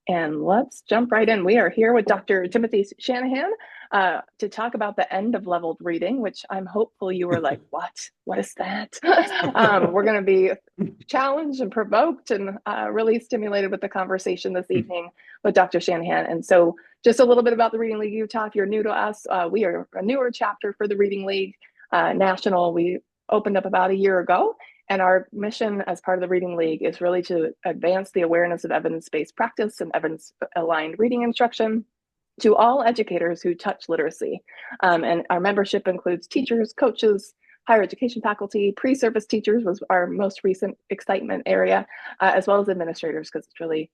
And let's jump right in. We are here with Dr. Timothy Shanahan to talk about the end of leveled reading, which I'm hopeful you were like, what? What is that? We're going to be challenged and provoked and really stimulated with the conversation this evening with Dr. Shanahan. And so, just a little bit about the Reading League Utah. If you're new to us, we are a newer chapter for the Reading League National. We opened up about a year ago. And our mission as part of the Reading League is really to advance the awareness of evidence-based practice and evidence-aligned reading instruction to all educators who touch literacy. And our membership includes teachers, coaches, higher education faculty, pre-service teachers was our most recent excitement area, as well as administrators, because it's really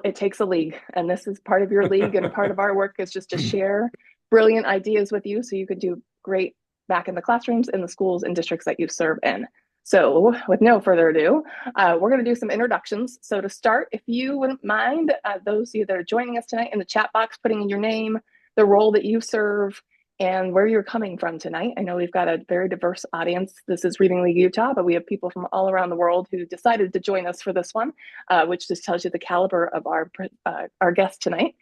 it takes a league. And this is part of your league, and part of our work is just to share brilliant ideas with you so you could do great back in the classrooms, in the schools and districts that you serve in. So with no further ado, we're going to do some introductions. So to start, if you wouldn't mind, those of you that are joining us tonight in the chat box, putting in your name, the role that you serve, and where you're coming from tonight. I know we've got a very diverse audience. This is Reading League Utah, but we have people from all around the world who decided to join us for this one, which just tells you the caliber of our guest tonight.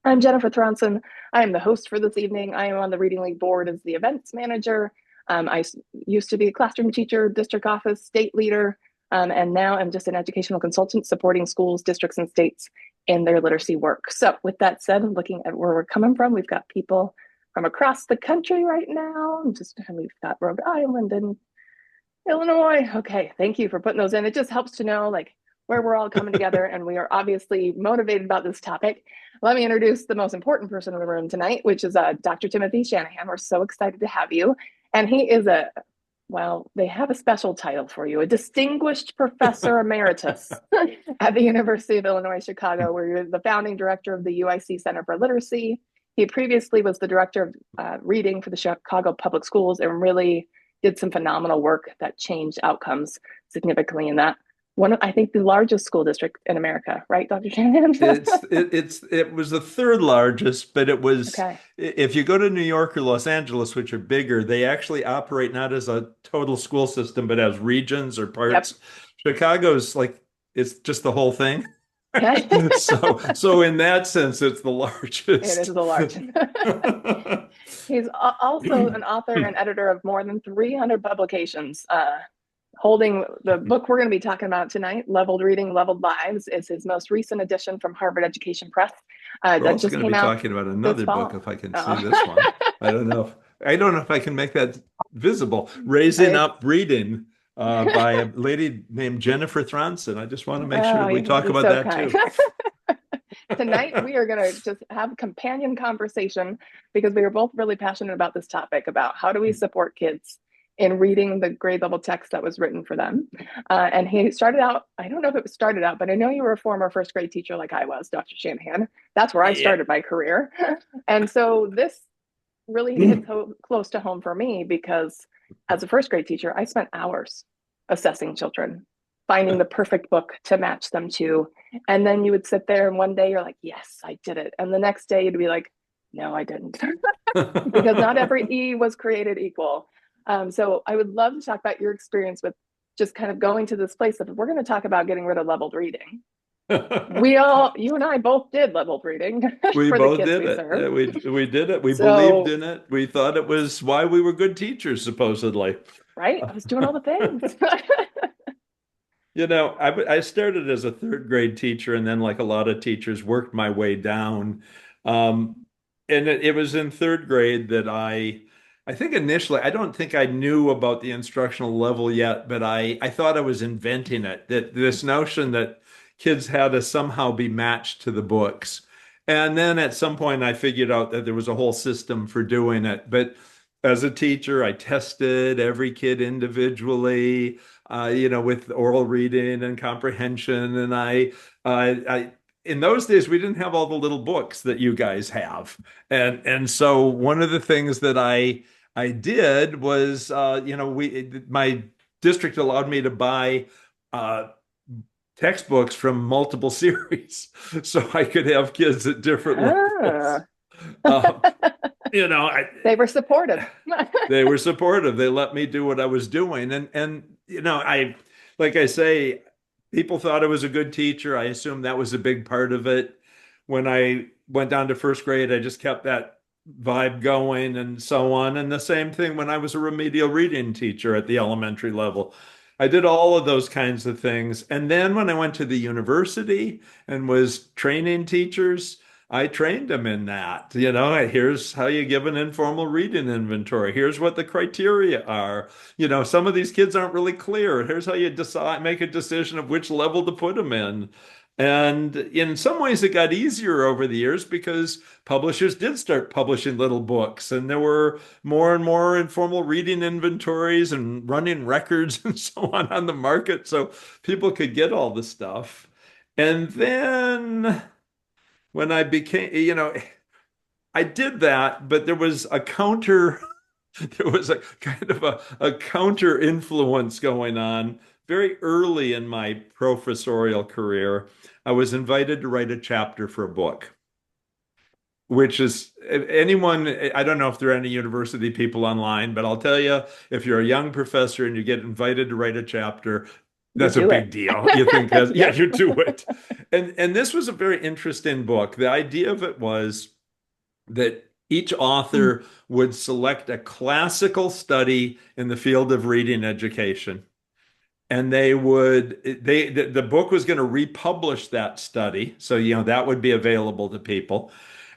I'm Jennifer Thronson. I am the host for this evening. I am on the Reading League board as the events manager. I used to be a classroom teacher, district office, state leader, and now I'm just an educational consultant supporting schools, districts, and states in their literacy work. So with that said, looking at where we're coming from, we've got people from across the country right now. We've got Rhode Island and Illinois. Okay, thank you for putting those in. It just helps to know like where we're all coming together, and we are obviously motivated about this topic. Let me introduce the most important person in the room tonight, which is Dr. Timothy Shanahan. We're so excited to have you. And he is they have a special title for you, a distinguished professor emeritus at the University of Illinois, Chicago, where you're the founding director of the UIC Center for Literacy. He previously was the director of reading for the Chicago Public Schools and really did some phenomenal work that changed outcomes significantly in that. I think the largest school district in America, right, Dr. Shanahan? It was the third largest, but it was Okay. if you go to New York or Los Angeles, which are bigger, they actually operate not as a total school system, but as regions or Yep. parts. Chicago's like it's just the whole thing. Okay. So in that sense, it's the It is largest. the largest. He's also an author and editor of more than 300 publications. Holding the book we're going to be talking about tonight, Leveled Reading, Leveled Lives, is his most recent edition from Harvard Education Press We're that also just going to came be out talking about this another book fall. if I can see Oh. this one. I don't know. I don't know if I can make that visible. Raising It's, Up Reading by a lady named Jennifer Thronson. I just want to make sure oh, we talk you're about so that kind. too. Tonight, we are going to just have a companion conversation because we are both really passionate about this topic about how do we support kids in reading the grade level text that was written for them. And he started out, I don't know if it was started out, but I know you were a former first grade teacher like I was, Dr. Shanahan. That's where I Yeah. started my career. And so this really hits close to home for me because as a first grade teacher, I spent hours assessing children, finding the perfect book to match them to. And then you would sit there and one day you're like, yes, I did it. And the next day you'd be like, no, I didn't. Because not every E was created equal. So I would love to talk about your experience with just kind of going to this place of we're going to talk about getting rid of leveled reading. You and I both did leveled reading We for the both kids did we it. serve. We did it. We believed So, in it. We thought it was why we were good teachers, supposedly. right, I was doing all the things. I started as a third grade teacher and then, like a lot of teachers, worked my way down. Um, and it was in third grade that I think initially, I don't think I knew about the instructional level yet, but I thought I was inventing it, that this notion that kids had to somehow be matched to the books. And then at some point, I figured out that there was a whole system for doing it. But as a teacher, I tested every kid individually with oral reading and comprehension. And in those days, we didn't have all the little books that you guys have. And so one of the things that I did was, my district allowed me to buy textbooks from multiple series, so I could have kids at different levels. Ah. Um, you know, I, They were supportive. they were supportive. They let me do what I was doing. And like I say, People thought I was a good teacher. I assume that was a big part of it. When I went down to first grade, I just kept that vibe going and so on. And the same thing when I was a remedial reading teacher at the elementary level. I did all of those kinds of things. And then when I went to the university and was training teachers, I trained them in that. Here's how you give an informal reading inventory. Here's what the criteria are. Some of these kids aren't really clear. Here's how you decide, make a decision of which level to put them in. And in some ways, it got easier over the years because publishers did start publishing little books, and there were more and more informal reading inventories and running records and so on the market, so people could get all the stuff. And then when I became, I did that, but there was a counter. There was a kind of a counter influence going on very early in my professorial career. I was invited to write a chapter for a book, which is anyone, I don't know if there are any university people online, but I'll tell you, if you're a young professor and you get invited to write a chapter, You that's a do it. big deal. You think that, yeah, Yep. you do it. And this was a very interesting book. The idea of it was that each author would select a classical study in the field of reading education. And the book was going to republish that study. So, that would be available to people.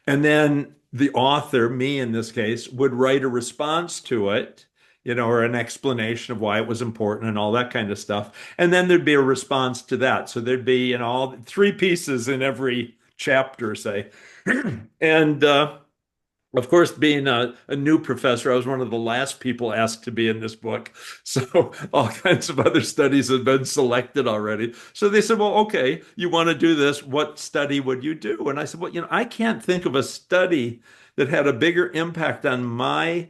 And then the author, me in this case, would write a response to it, or an explanation of why it was important and all that kind of stuff. And then there'd be a response to that. So there'd be, all three pieces in every chapter, say. And of course, being a new professor, I was one of the last people asked to be in this book. So all kinds of other studies had been selected already. So they said, well, okay, you want to do this. What study would you do? And I said, well, I can't think of a study that had a bigger impact on my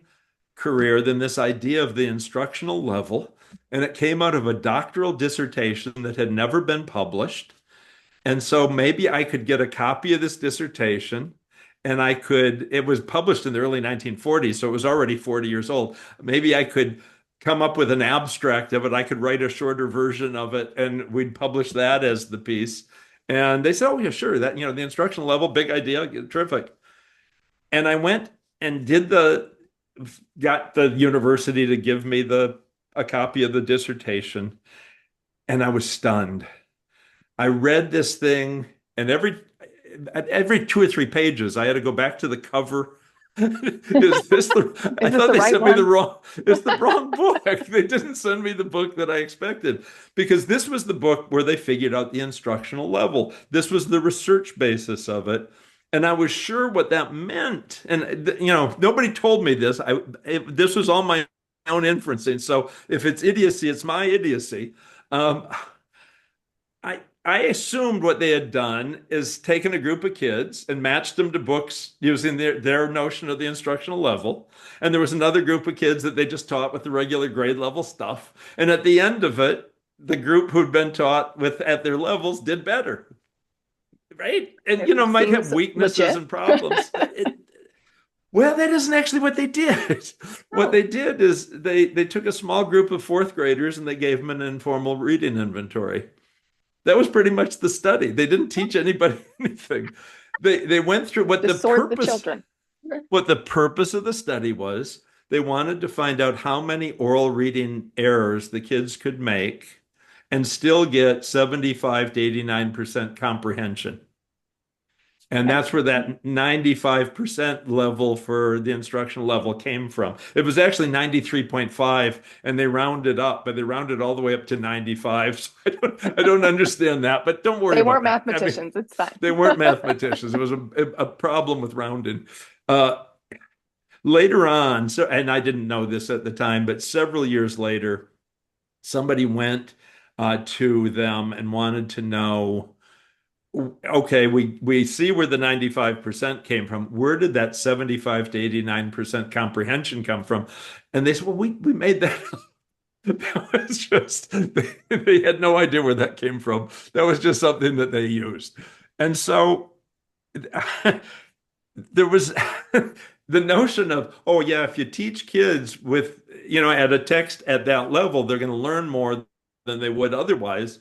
career than this idea of the instructional level. And it came out of a doctoral dissertation that had never been published. And so maybe I could get a copy of this dissertation and it was published in the early 1940s, so it was already 40 years old. Maybe I could come up with an abstract of it. I could write a shorter version of it and we'd publish that as the piece. And they said, oh, yeah, sure. That, the instructional level, big idea, terrific. And I went and got the university to give me a copy of the dissertation. And I was stunned. I read this thing, and every 2 or 3 pages, I had to go back to the cover. Is this the? I Is this thought the they right sent me the one? wrong. It's the wrong book. They didn't send me the book that I expected because this was the book where they figured out the instructional level. This was the research basis of it, and I was sure what that meant. And nobody told me this. This was all my own inferencing. So if it's idiocy, it's my idiocy. Um, I assumed what they had done is taken a group of kids and matched them to books using their notion of the instructional level. And there was another group of kids that they just taught with the regular grade level stuff. And at the end of it, the group who'd been taught with at their levels did better. Right? And It might have seems weaknesses legit. and problems. Well, that isn't actually what they did. What Oh, they did is they took a small group of fourth graders and they gave them an informal reading inventory. That was pretty much the study. They didn't teach anybody anything. They went through just sort the children. what the purpose of the study was. They wanted to find out how many oral reading errors the kids could make and still get 75 to 89% comprehension. And that's where that 95% level for the instructional level came from. It was actually 93.5 and they rounded up, but they rounded all the way up to 95. So I don't understand that, but don't worry They about weren't that. I mean, mathematicians. It's fine. they weren't mathematicians. It was a problem with rounding. Uh, Later on, so and I didn't know this at the time, but several years later, somebody went to them and wanted to know, okay, we see where the 95% came from. Where did that 75 to 89% comprehension come from? And they said, well, we made that. That was just, they had no idea where that came from. That was just something that they used. And so there was the notion of, oh, yeah, if you teach kids with, at a text at that level, they're going to learn more than they would otherwise.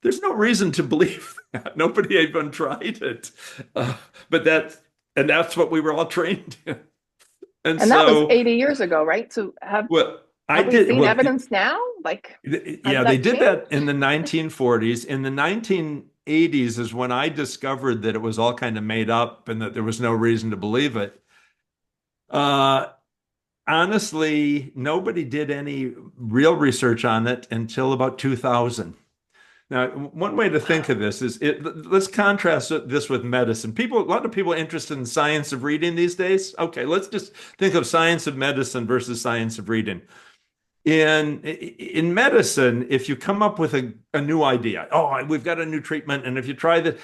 There's no reason to believe that. Nobody even tried it. Uh, but that's what we were all trained in. And And that was so, 80 years ago, right? So well, I have we did, seen well, evidence now? Like, has yeah, they that did changed? that in the 1940s. In the 1980s is when I discovered that it was all kind of made up and that there was no reason to believe it. Uh, Honestly, nobody did any real research on it until about 2000. Now, one way to think Wow. of this is let's contrast this with medicine. A lot of people are interested in science of reading these days. Okay, let's just think of science of medicine versus science of reading. In medicine, if you come up with a new idea, oh, we've got a new treatment, and if you try that,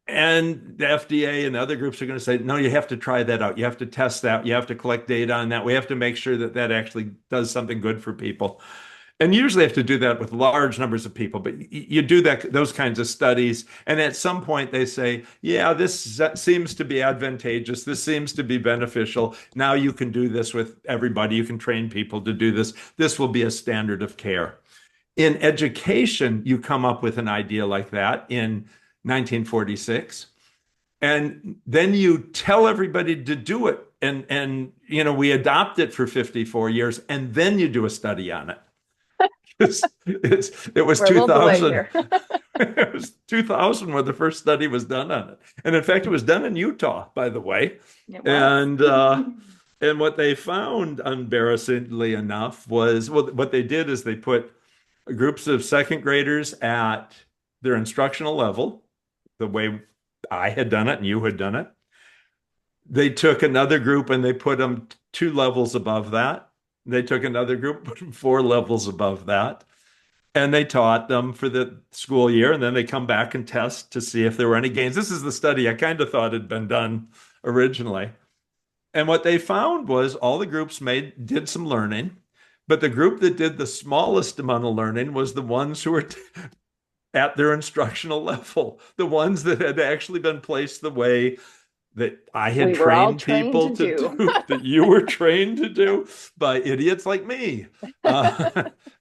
and the FDA and other groups are going to say, no, you have to try that out. You have to test that. You have to collect data on that. We have to make sure that that actually does something good for people. And you usually have to do that with large numbers of people, but you do those kinds of studies. And at some point they say, yeah, this seems to be advantageous. This seems to be beneficial. Now you can do this with everybody. You can train people to do this. This will be a standard of care. In education, you come up with an idea like that in 1946, and then you tell everybody to do it. We adopt it for 54 years, and then you do a study on it. It was We're a little delayed 2000. here. It was 2000 when the first study was done on it. And in fact, it was done in Utah, by the way. It was. And and what they found, embarrassingly enough, was, well, what they did is they put groups of second graders at their instructional level, the way I had done it and you had done it. They took another group and they put them two levels above that. They took another group, put them four levels above that. And they taught them for the school year. And then they come back and test to see if there were any gains. This is the study I kind of thought had been done originally. And what they found was all the groups did some learning, but the group that did the smallest amount of learning was the ones who were at their instructional level, the ones that had actually been placed the way that I had We were all trained trained people to to do. do, that you were trained to do by idiots like me.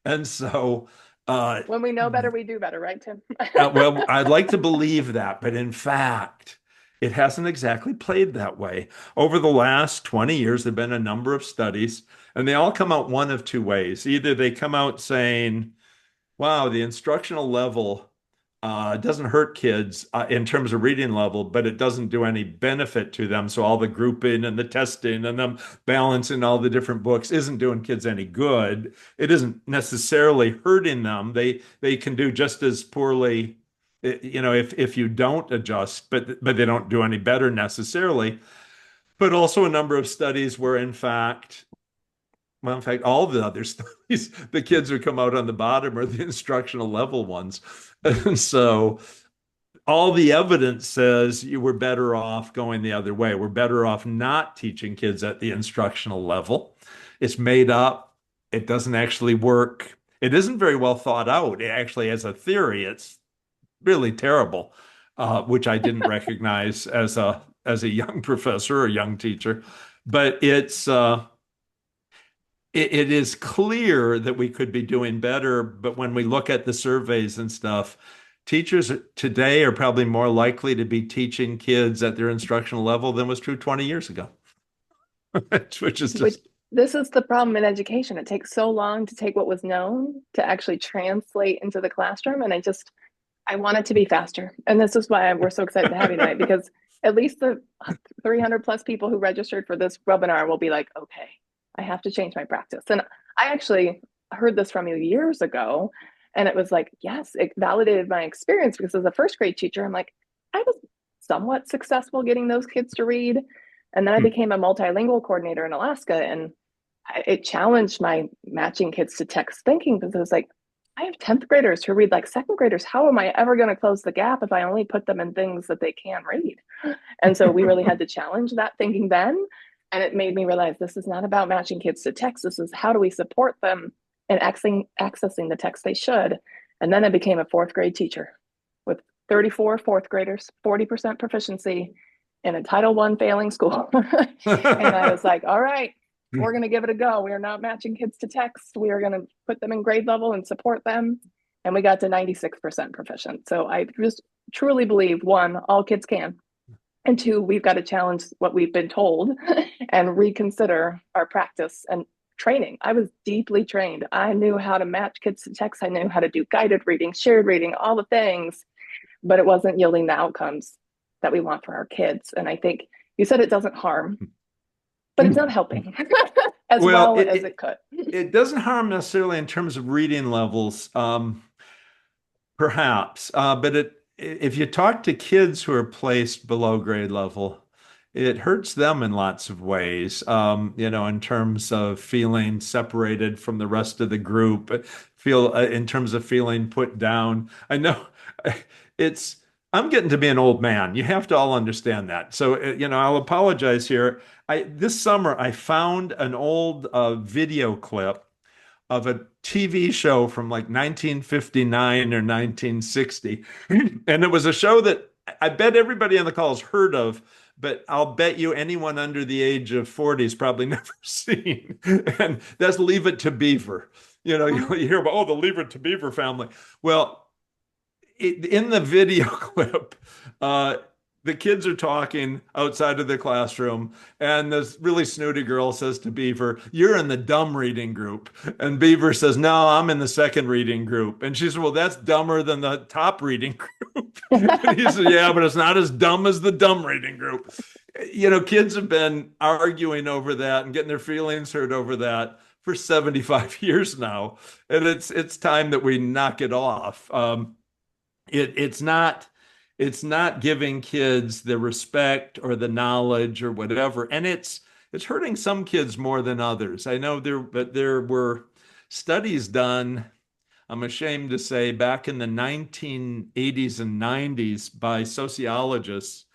And so, uh, When we know better, we do better, right, Tim? well, I'd like to believe that, but in fact, it hasn't exactly played that way. Over the last 20 years, there have been a number of studies, and they all come out one of two ways. Either they come out saying, wow, the instructional level doesn't hurt kids in terms of reading level, but it doesn't do any benefit to them. So all the grouping and the testing and them balancing all the different books isn't doing kids any good. It isn't necessarily hurting them. They can do just as poorly, if you don't adjust, but they don't do any better necessarily. But also a number of studies where, in fact, all the other studies, the kids who come out on the bottom are the instructional level ones. And so all the evidence says you were better off going the other way. We're better off not teaching kids at the instructional level. It's made up. It doesn't actually work. It isn't very well thought out. It actually, as a theory, it's really terrible, which I didn't recognize as a young professor or young teacher. But it is clear that we could be doing better, but when we look at the surveys and stuff, teachers today are probably more likely to be teaching kids at their instructional level than was true 20 years ago, which is Which just, this is the problem in education. It takes so long to take what was known to actually translate into the classroom. And I want it to be faster. And this is why we're so excited to have you tonight, because at least the 300 plus people who registered for this webinar will be like, okay, I have to change my practice. And I actually heard this from you years ago. And it was like, yes, it validated my experience because as a first grade teacher, I'm like, I was somewhat successful getting those kids to read. And then I became a multilingual coordinator in Alaska, and it challenged my matching kids to text thinking because it was like, I have 10th graders who read like second graders. How am I ever going to close the gap if I only put them in things that they can read? And so we really had to challenge that thinking then. And it made me realize this is not about matching kids to text. This is how do we support them in accessing the text they should. And then I became a fourth grade teacher with 34 fourth graders, 40% proficiency in a Title I failing school. And I was like, all right, we're going to give it a go. We are not matching kids to text. We are going to put them in grade level and support them. and we got to 96% proficient. So I just truly believe one, all kids can. And two, we've got to challenge what we've been told and reconsider our practice and training. I was deeply trained. I knew how to match kids to text. I knew how to do guided reading, shared reading, all the things, but it wasn't yielding the outcomes that we want for our kids. And I think you said it doesn't harm, but it's not helping as Well, well as it could. it doesn't harm necessarily in terms of reading levels, perhaps, but if you talk to kids who are placed below grade level, it hurts them in lots of ways. In terms of feeling separated from the rest of the group, feel in terms of feeling put down. I know it's. I'm getting to be an old man. You have to all understand that. So, I'll apologize here. This summer I found an old video clip of a TV show from like 1959 or 1960. And it was a show that I bet everybody on the call has heard of, but I'll bet you anyone under the age of 40 has probably never seen. And that's Leave It to Beaver. You hear about, oh, the Leave It to Beaver family. Well, in the video clip, the kids are talking outside of the classroom, and this really snooty girl says to Beaver, "You're in the dumb reading group." And Beaver says, "No, I'm in the second reading group." And she said, "Well, that's dumber than the top reading group." And he said, "Yeah, but it's not as dumb as the dumb reading group." Kids have been arguing over that and getting their feelings hurt over that for 75 years now. And it's time that we knock it off. It's not giving kids the respect or the knowledge or whatever, and it's hurting some kids more than others. I know there were studies done, I'm ashamed to say, back in the 1980s and 90s by sociologists,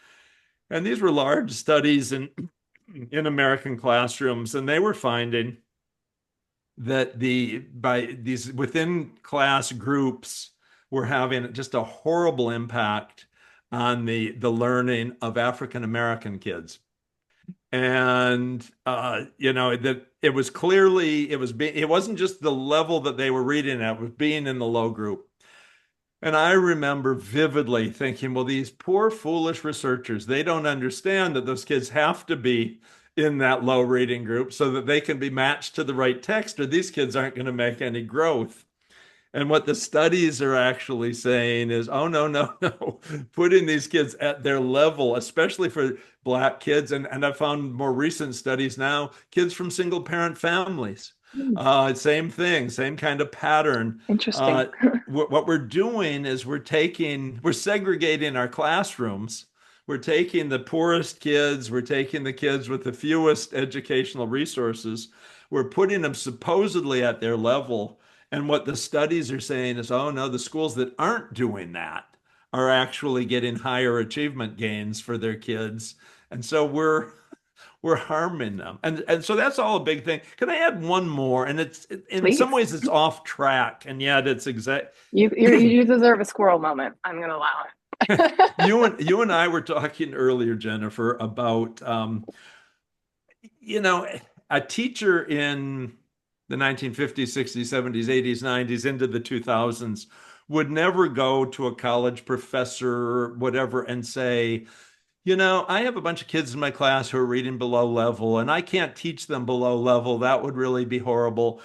and these were large studies in American classrooms, and they were finding that by these within class groups were having just a horrible impact on the learning of African American kids. And that it was clearly it wasn't just the level that they were reading at, it was being in the low group. And I remember vividly thinking, well, these poor foolish researchers, they don't understand that those kids have to be in that low reading group so that they can be matched to the right text, or these kids aren't going to make any growth. And what the studies are actually saying is, oh, no, no, no, putting these kids at their level, especially for Black kids. And I found more recent studies now, kids from single parent families. Same thing, same kind of pattern. Interesting. Uh, what we're doing is we're segregating our classrooms. We're taking the poorest kids, we're taking the kids with the fewest educational resources, we're putting them supposedly at their level. And what the studies are saying is, oh no, the schools that aren't doing that are actually getting higher achievement gains for their kids. And so we're harming them. And so that's all a big thing. Can I add one more? And in some Please. ways it's off track, and yet it's exact. You deserve a squirrel moment. I'm going to allow it. You and I were talking earlier, Jennifer, about you know, a teacher in the 1950s, 60s, 70s, 80s, 90s, into the 2000s would never go to a college professor or whatever and say, I have a bunch of kids in my class who are reading below level, and I can't teach them below level. That would really be horrible.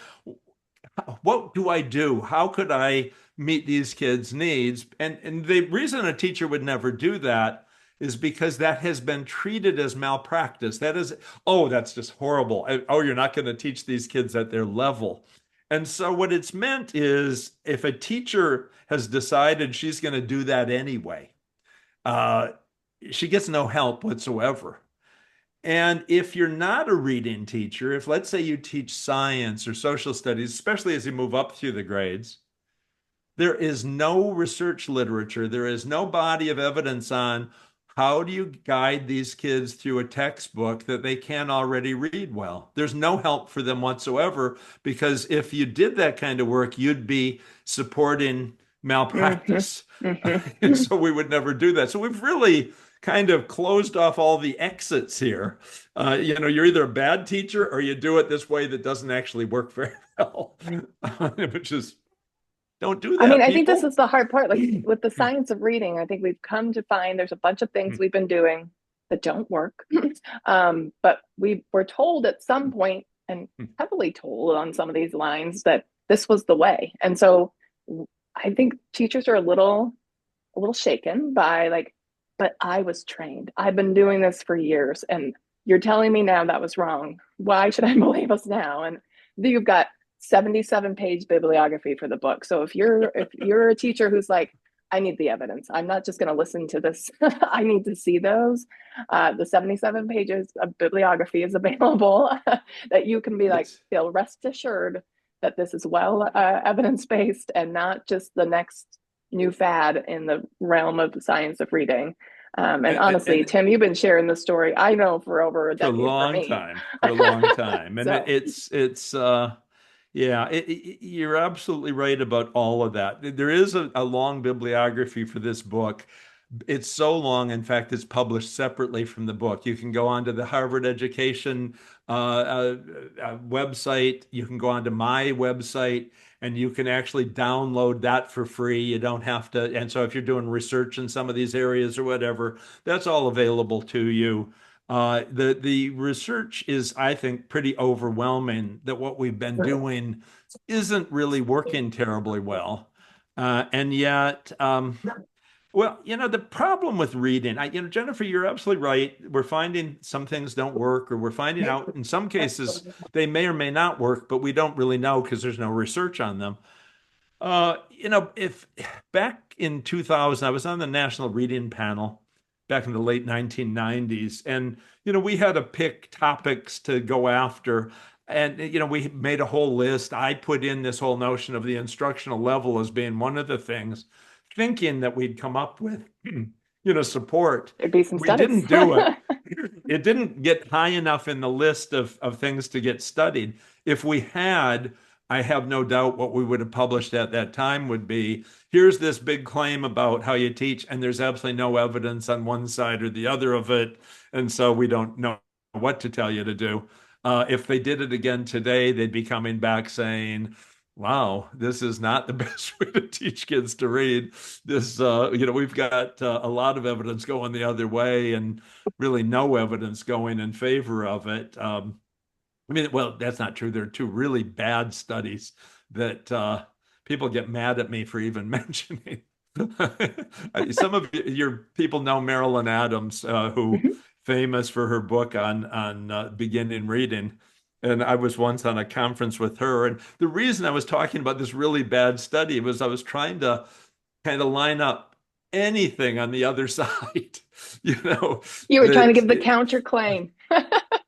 What do I do? How could I meet these kids' needs? And the reason a teacher would never do that is because that has been treated as malpractice. That is, oh, that's just horrible. Oh, you're not going to teach these kids at their level. And so what it's meant is if a teacher has decided she's going to do that anyway, uh, she gets no help whatsoever. And if you're not a reading teacher, if let's say you teach science or social studies, especially as you move up through the grades, there is no research literature, there is no body of evidence on how do you guide these kids through a textbook that they can't already read well. There's no help for them whatsoever, because if you did that kind of work, you'd be supporting Mm-hmm. malpractice. And Mm-hmm. so we would never do that. So we've really kind of closed off all the exits here. You're either a bad teacher or you do it this way that doesn't actually work very well, which is Don't do I mean, that, I think this people. is the hard part. Like with the science of reading, I think we've come to find there's a bunch of things we've been doing that don't work. But we were told at some point, and heavily told on some of these lines, that this was the way. And so I think teachers are a little shaken by like, but I was trained. I've been doing this for years, and you're telling me now that was wrong. Why should I believe us now? And you've got 77-page bibliography for the book. So if you're a teacher who's like, I need the evidence. I'm not just going to listen to this. I need to see those. The 77 pages of bibliography is available that you can be like, It's feel rest assured that this is well evidence based and not just the next new fad in the realm of the science of reading. And honestly, and Tim, you've been sharing this story, I know, for over a for a decade for long me. time, for a long time. And So yeah, you're absolutely right about all of that. There is a long bibliography for this book. It's so long, in fact, it's published separately from the book. You can go onto the Harvard Education website. You can go onto my website, and you can actually download that for free. You don't have to. And so, if you're doing research in some of these areas or whatever, that's all available to you. The research is, I think, pretty overwhelming that what we've been doing isn't really working terribly well. And yet, well, the problem with reading, Jennifer, you're absolutely right. We're finding some things don't work, or we're finding out in some cases they may or may not work, but we don't really know because there's no research on them. If back in 2000, I was on the National Reading Panel back in the late 1990s, and we had to pick topics to go after, and we made a whole list. I put in this whole notion of the instructional level as being one of the things, thinking that we'd come up with, support. there'd be some We studies. didn't do it. It didn't get high enough in the list of things to get studied. If we had, I have no doubt what we would have published at that time would be, here's this big claim about how you teach, and there's absolutely no evidence on one side or the other of it. And so we don't know what to tell you to do. If they did it again today, they'd be coming back saying, wow, this is not the best way to teach kids to read. We've got a lot of evidence going the other way and really no evidence going in favor of it. I mean, well, that's not true. There are two really bad studies that people get mad at me for even mentioning. Some of your people know Marilyn Adams, who famous for her book on beginning reading. And I was once on a conference with her, and the reason I was talking about this really bad study was I was trying to kind of line up anything on the other side, you know, You were trying to that give the counterclaim.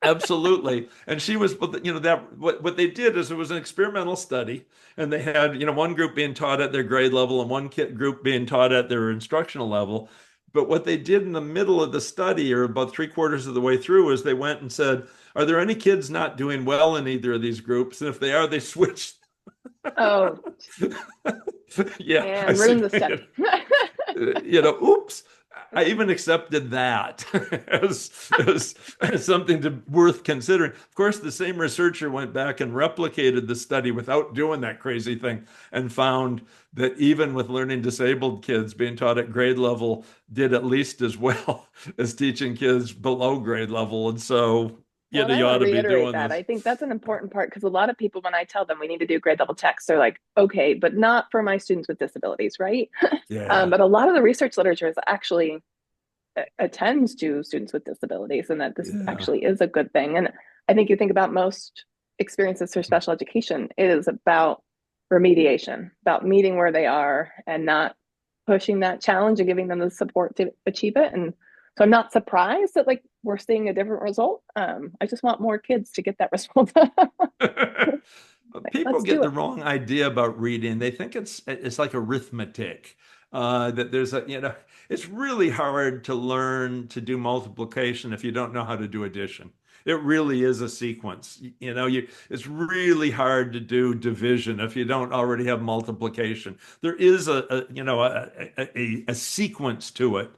absolutely. And she was, that what they did is it was an experimental study, and they had, one group being taught at their grade level and one group being taught at their instructional level. But what they did in the middle of the study, or about three-quarters of the way through, is they went and said, "Are there any kids not doing well in either of these groups?" And if they are, they switched. Oh, Yeah, I and ruined said, the study. oops. I even accepted that as something worth considering. Of course, the same researcher went back and replicated the study without doing that crazy thing and found that even with learning disabled kids, being taught at grade level did at least as well as teaching kids below grade level. And so, Well, and I you want ought to to be reiterate doing that. this. I think that's an important part because a lot of people, when I tell them we need to do grade level text, they're like, okay, but not for my students with disabilities, right? Yeah. But a lot of the research literature is actually attends to students with disabilities and that this Yeah. actually is a good thing. And I think you think about most experiences for special education, it is about remediation, about meeting where they are and not pushing that challenge and giving them the support to achieve it. And so I'm not surprised that like we're seeing a different result. I just want more kids to get that result. Like, People let's get do the it. wrong idea about reading. They think it's like arithmetic. That there's it's really hard to learn to do multiplication if you don't know how to do addition. It really is a sequence. It's really hard to do division if you don't already have multiplication. There is a sequence to it.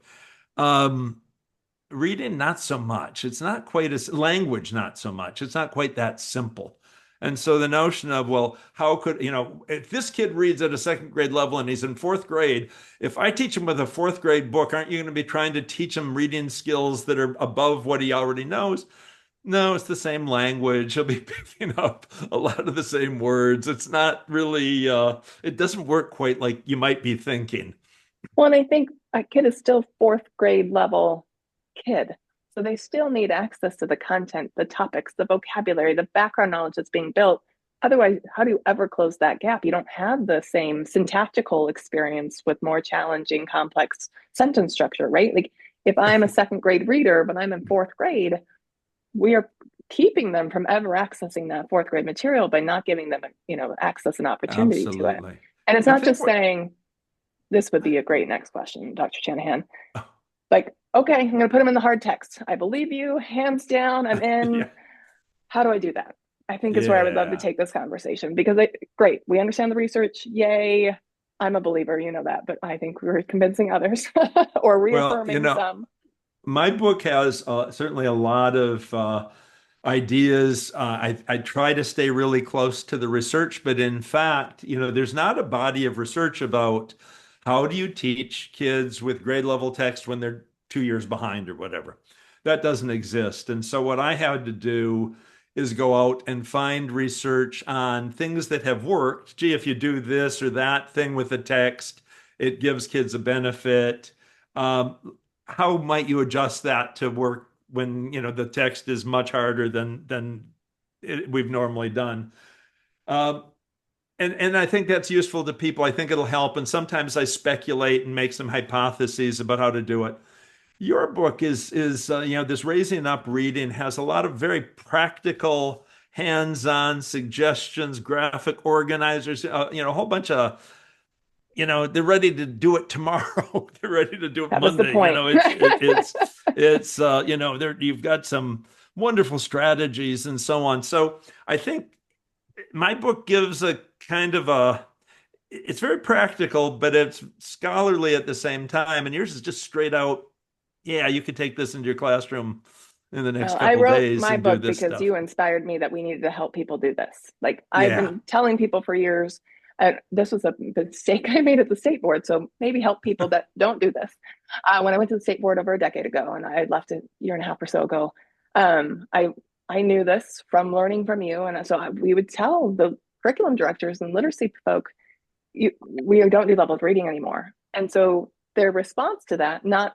Um, Reading, not so much. It's not quite as language, not so much. It's not quite that simple. And so the notion of, well, how could, if this kid reads at a second grade level and he's in fourth grade, if I teach him with a fourth grade book, aren't you going to be trying to teach him reading skills that are above what he already knows? No, it's the same language. He'll be picking up a lot of the same words. It's not really, it doesn't work quite like you might be thinking. Well, and I think a kid is still fourth grade level kid. So they still need access to the content, the topics, the vocabulary, the background knowledge that's being built. Otherwise, how do you ever close that gap? You don't have the same syntactical experience with more challenging, complex sentence structure, right? Like if I'm a second grade reader, but I'm in fourth grade, we are keeping them from ever accessing that fourth grade material by not giving them, access and opportunity to it. Absolutely. And it's I not think just what, saying, this would be a great next question, Dr. Shanahan. Like, okay, I'm going to put them in the hard text. I believe you, hands down, I'm in. yeah, How do I do that? I think is where I would love to yeah. take this conversation because great, we understand the research. Yay. I'm a believer, you know that, but I think we're convincing others or Well, reaffirming some. my book has certainly a lot of ideas. I try to stay really close to the research, but in fact, there's not a body of research about how do you teach kids with grade level text when they're 2 years behind or whatever. That doesn't exist. And so what I had to do is go out and find research on things that have worked. Gee, if you do this or that thing with the text, it gives kids a benefit. How might you adjust that to work when the text is much harder than we've normally done? Um, and I think that's useful to people. I think it'll help. And sometimes I speculate and make some hypotheses about how to do it. Your book is this raising up reading has a lot of very practical, hands-on suggestions, graphic organizers, a whole bunch of they're ready to do it tomorrow. They're ready to do it That was the Monday. point. There you've got some wonderful strategies and so on. So I think my book gives a kind of it's very practical, but it's scholarly at the same time. And yours is just straight out, yeah, you could take this into your classroom in the next Well, I couple wrote days my and do book this because stuff. you inspired me that we needed to help people do this. Like I've Yeah. been telling people for years, this was a mistake I made at the state board. So maybe help people that don't do this. When I went to the state board over a decade ago, and I had left a year and a half or so ago, I knew this from learning from you, and so we would tell the curriculum directors and literacy folk, we don't do leveled reading anymore. And so their response to that, not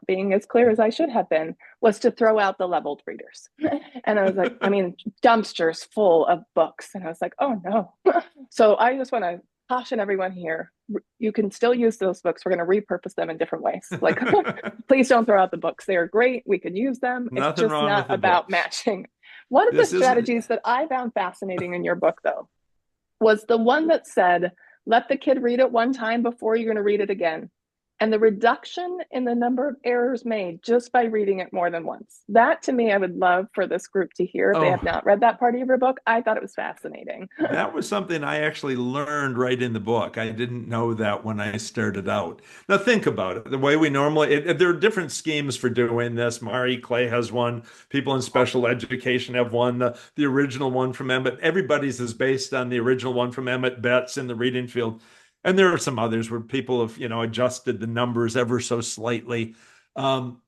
being as clear as I should have been, was to throw out the leveled readers. And I was like, I mean, dumpsters full of books. And I was like, oh no. So I just want to caution everyone here. You can still use those books. We're going to repurpose them in different ways. Like, please don't throw out the books. They are great. We could use them. It's Nothing just wrong not with the about books. matching. One of the This isn't strategies that I found fascinating in your book, though, was the one that said, let the kid read it one time before you're going to read it again. And the reduction in the number of errors made just by reading it more than once. That to me, I would love for this group to hear if they have oh, not read that part of your book. I thought it was fascinating. that was something I actually learned right in the book. I didn't know that when I started out. Now think about it. The way we normally, there are different schemes for doing this. Mari Clay has one. People in special education have one. The original one from Emmett. Everybody's is based on the original one from Emmett Betts in the reading field. And there are some others where people have, adjusted the numbers ever so slightly. Um,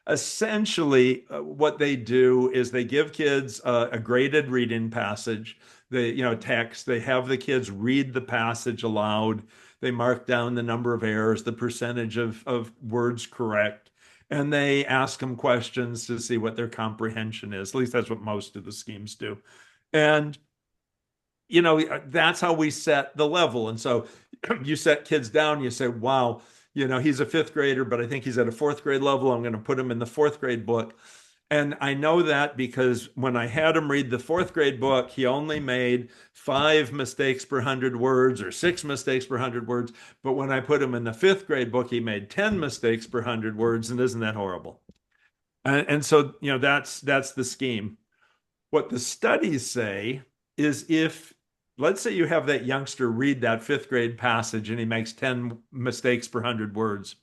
Essentially what they do is they give kids a graded reading passage, text. They have the kids read the passage aloud. They mark down the number of errors, the percentage of words correct, and they ask them questions to see what their comprehension is. At least that's what most of the schemes do. And that's how we set the level. And so you set kids down, you say, wow, he's a fifth grader, but I think he's at a fourth grade level. I'm going to put him in the fourth grade book. And I know that because when I had him read the fourth grade book, he only made 5 mistakes per 100 words or 6 mistakes per 100 words. But when I put him in the fifth grade book, he made 10 mistakes per 100 words. And isn't that horrible? And so, that's the scheme. What the studies say is if, let's say you have that youngster read that fifth grade passage and he makes 10 mistakes per 100 words.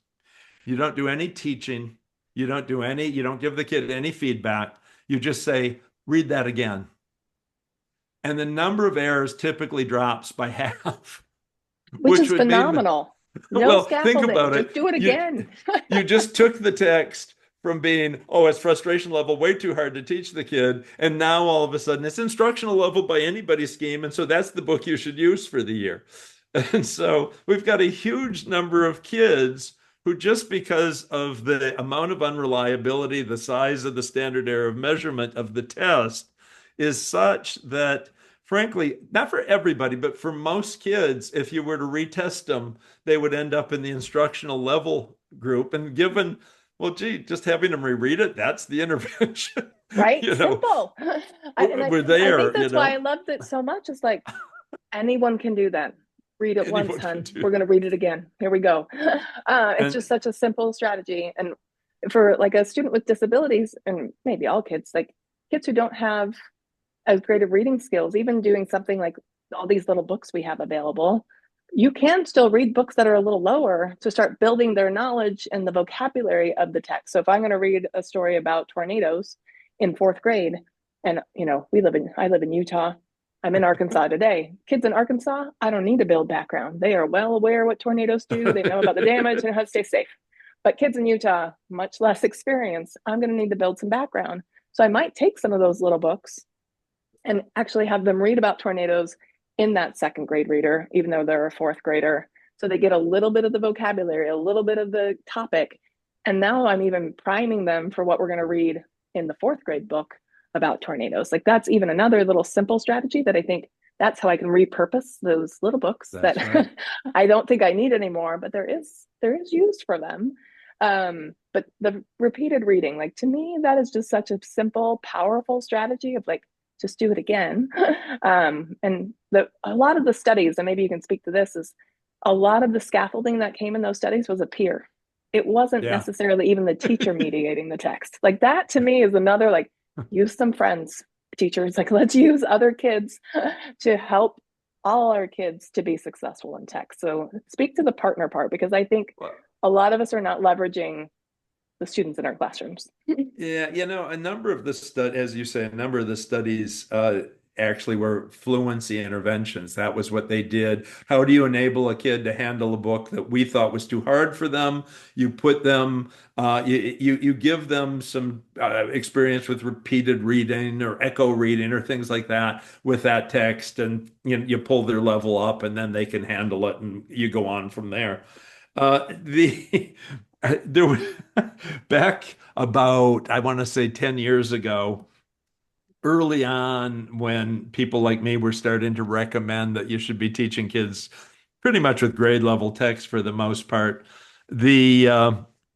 You don't do any teaching. You don't give the kid any feedback. You just say, read that again. and the number of errors typically drops by half, which which is would mean that, phenomenal. No well, think scaffolding, about just it. do it again. You just took the text from being, oh, it's frustration level, way too hard to teach the kid, and now all of a sudden it's instructional level by anybody's scheme, and so that's the book you should use for the year. And so we've got a huge number of kids who, just because of the amount of unreliability, the size of the standard error of measurement of the test is such that, frankly, not for everybody, but for most kids, if you were to retest them, they would end up in the instructional level group. And given, well, gee, just having them reread it, that's the intervention. Right? You know, Simple. we're I think there, you that's why I know, loved it so much. It's like anyone can do that. Read it once, anyone can hun. do We're going to that. read it again. Here we go. It's And just such a simple strategy. And for like a student with disabilities, and maybe all kids, like kids who don't have as great of reading skills, even doing something like all these little books we have available, you can still read books that are a little lower to start building their knowledge and the vocabulary of the text. So if I'm going to read a story about tornadoes in fourth grade, and I live in Utah, I'm in Arkansas today. Kids in Arkansas, I don't need to build background. They are well aware what tornadoes do. They know about the damage and how to stay safe. But kids in Utah, much less experience, I'm going to need to build some background. So I might take some of those little books and actually have them read about tornadoes in that second grade reader, even though they're a fourth grader. So they get a little bit of the vocabulary, a little bit of the topic. And now I'm even priming them for what we're going to read in the fourth grade book about tornadoes. Like that's even another little simple strategy that I think that's how I can repurpose those little books that that's right. I don't think I need anymore, but there is use for them. But the repeated reading, like to me, that is just such a simple, powerful strategy of like just do it again. And a lot of the studies, and maybe you can speak to this, is a lot of the scaffolding that came in those studies was a peer. It wasn't Yeah. necessarily even the teacher mediating the text. Like that to me is another like use some friends, teachers. Like let's use other kids to help all our kids to be successful in text. So speak to the partner part because I think Well, a lot of us are not leveraging the students in our classrooms. yeah, a number of the as you say, a number of the studies actually were fluency interventions. That was what they did. How do you enable a kid to handle a book that we thought was too hard for them? You put them, you give them some experience with repeated reading or echo reading or things like that with that text, and you pull their level up, and then they can handle it, and you go on from there. The there was back about, I want to say 10 years ago, early on when people like me were starting to recommend that you should be teaching kids pretty much with grade level text for the most part, the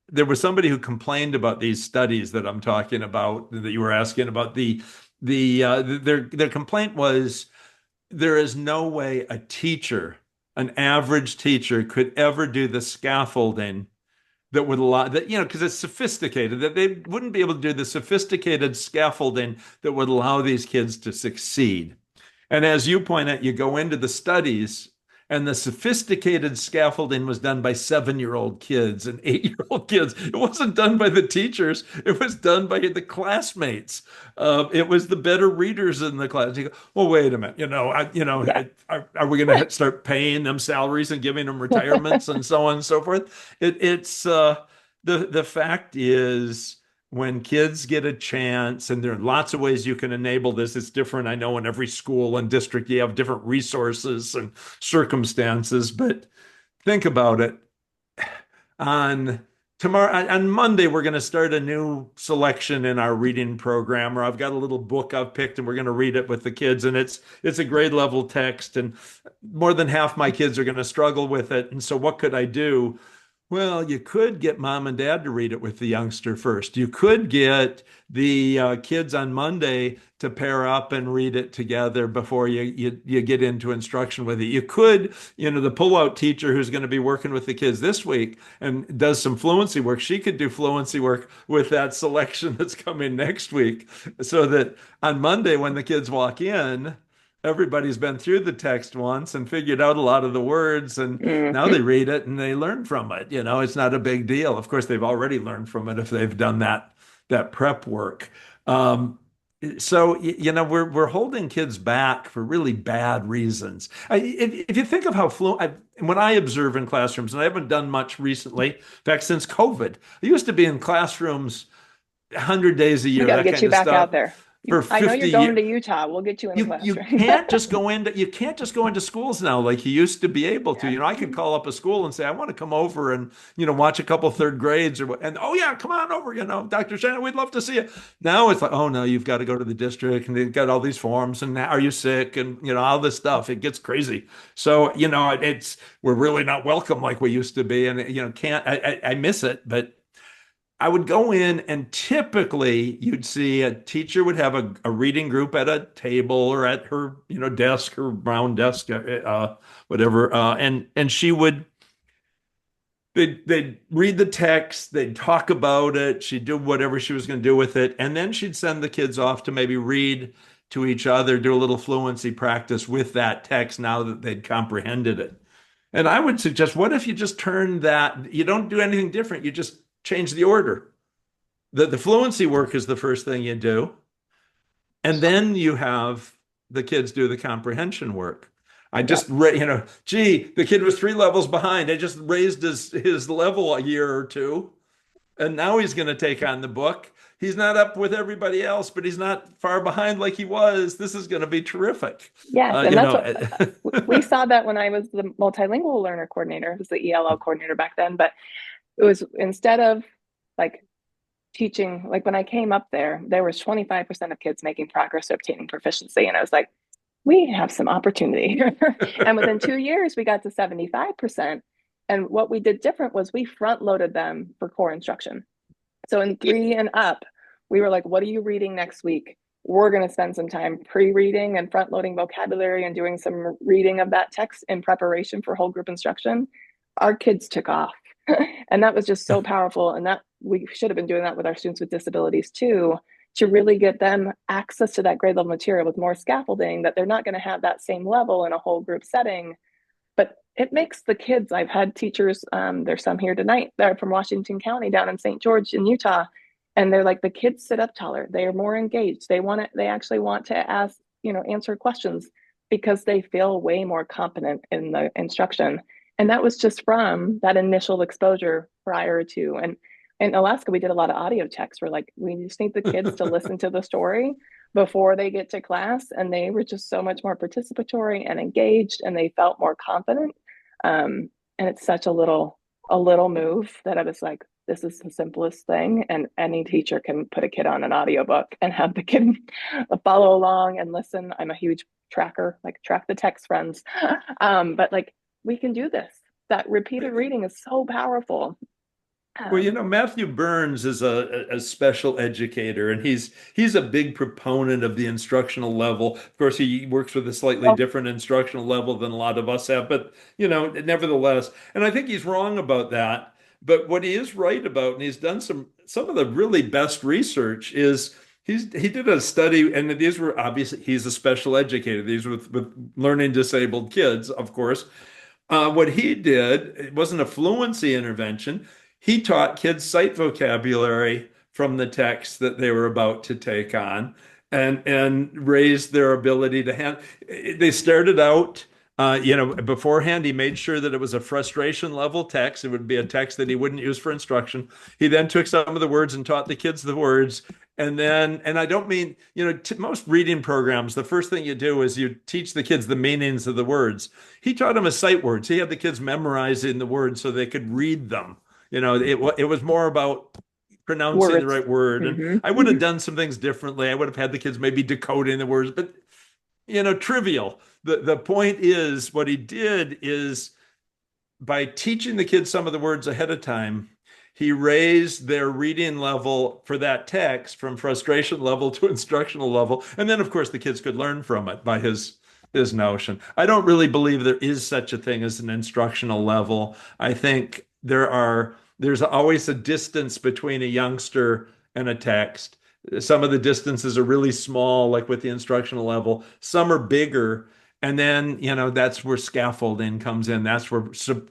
there was somebody who complained about these studies that I'm talking about that you were asking about. Their complaint was there is no way a teacher, an average teacher, could ever do the scaffolding that would allow that, because it's sophisticated, that they wouldn't be able to do the sophisticated scaffolding that would allow these kids to succeed. And as you point out, you go into the studies, and the sophisticated scaffolding was done by 7-year-old kids and 8-year-old kids. It wasn't done by the teachers. It was done by the classmates. It was the better readers in the class. You go, well, wait a minute. Yeah. Are we going to start paying them salaries and giving them retirements and so on and so forth? It's the fact is, when kids get a chance, and there are lots of ways you can enable this, it's different. I know in every school and district you have different resources and circumstances, but think about it. On on Monday, we're going to start a new selection in our reading program, or I've got a little book I've picked and we're going to read it with the kids, and it's a grade level text, and more than half my kids are going to struggle with it. And so what could I do? Well, you could get mom and dad to read it with the youngster first. You could get the kids on Monday to pair up and read it together before you get into instruction with it. You could, the pullout teacher who's going to be working with the kids this week and does some fluency work, she could do fluency work with that selection that's coming next week, so that on Monday when the kids walk in, everybody's been through the text once and figured out a lot of the words, and now they Mm-hmm. read it and they learn from it. It's not a big deal. Of course, they've already learned from it if they've done that prep work. Um, So, we're holding kids back for really bad reasons. If you think of how when I observe in classrooms, and I haven't done much recently, in fact, since COVID, I used to be in classrooms 100 days a We year, got to that get kind you of back stuff, out there. for I know 50 you're going years. to Utah. We'll get you in a You classroom. you can't just go into schools now like you used to be able to. I could call up a school and say, I want to come over and watch a couple third grades or what, and oh yeah, come on over. Dr. Shannon, we'd love to see you. Now it's like, oh no, you've got to go to the district and they've got all these forms and are you sick and all this stuff. It gets crazy. So it's we're really not welcome like we used to be, and can't I miss it, but. I would go in and typically you'd see a teacher would have a reading group at a table or at her, desk, her brown desk, whatever. And she would, they'd read the text, they'd talk about it, she'd do whatever she was going to do with it. And then she'd send the kids off to maybe read to each other, do a little fluency practice with that text now that they'd comprehended it. And I would suggest, what if you just turn that, you don't do anything different, you just change the order. The fluency work is the first thing you do, and then you have the kids do the comprehension work. I Yep. just, gee, the kid was 3 levels behind. I just raised his level a year or two, and now he's going to take on the book. He's not up with everybody else, but he's not far behind like he was. This is going to be terrific. Yes, Uh, and you that's know, what we saw that when I was the multilingual learner coordinator. It was the ELL coordinator back then, but it was instead of like teaching, like when I came up there was 25% of kids making progress or obtaining proficiency. And I was like, we have some opportunity. And within 2 years, we got to 75%. And what we did different was we front loaded them for core instruction. So in 3 and up, we were like, what are you reading next week? We're going to spend some time pre-reading and front loading vocabulary and doing some reading of that text in preparation for whole group instruction. Our kids took off. And that was just so powerful. And that we should have been doing that with our students with disabilities too, to really get them access to that grade level material with more scaffolding, that they're not going to have that same level in a whole group setting. But it makes the kids, I've had teachers, there's some here tonight that are from Washington County down in St. George in Utah. And they're like, the kids sit up taller. They are more engaged. They actually want to ask, answer questions because they feel way more competent in the instruction. And that was just from that initial exposure prior to. And in Alaska, we did a lot of audio checks. We're like, we just need the kids to listen to the story before they get to class. And they were just so much more participatory and engaged, and they felt more confident. And it's such a little move that I was like, this is the simplest thing. And any teacher can put a kid on an audiobook and have the kid follow along and listen. I'm a huge tracker, like track the text friends. But like we can do this. That repeated reading is so powerful. Well, Um, Matthew Burns is a special educator, and he's a big proponent of the instructional level. Of course, he works with a slightly well, different instructional level than a lot of us have, but nevertheless, and I think he's wrong about that. But what he is right about, and he's done some of the really best research, is he did a study, and these were obviously he's a special educator. These were with learning disabled kids, of course. What he did, it wasn't a fluency intervention. He taught kids sight vocabulary from the text that they were about to take on and raised their ability to hand. They started out, beforehand, he made sure that it was a frustration level text. It would be a text that he wouldn't use for instruction. He then took some of the words and taught the kids the words. And I don't mean, most reading programs, the first thing you do is you teach the kids the meanings of the words. He taught them as sight words. He had the kids memorizing the words so they could read them. It was more about pronouncing the words. right word. And Mm-hmm. I would have done some things differently. I would have had the kids maybe decoding the words, but trivial. The point is, what he did is by teaching the kids some of the words ahead of time, he raised their reading level for that text from frustration level to instructional level. And then, of course, the kids could learn from it by his notion. I don't really believe there is such a thing as an instructional level. I think there's always a distance between a youngster and a text. Some of the distances are really small, like with the instructional level. Some are bigger. And then, that's where scaffolding comes in. That's where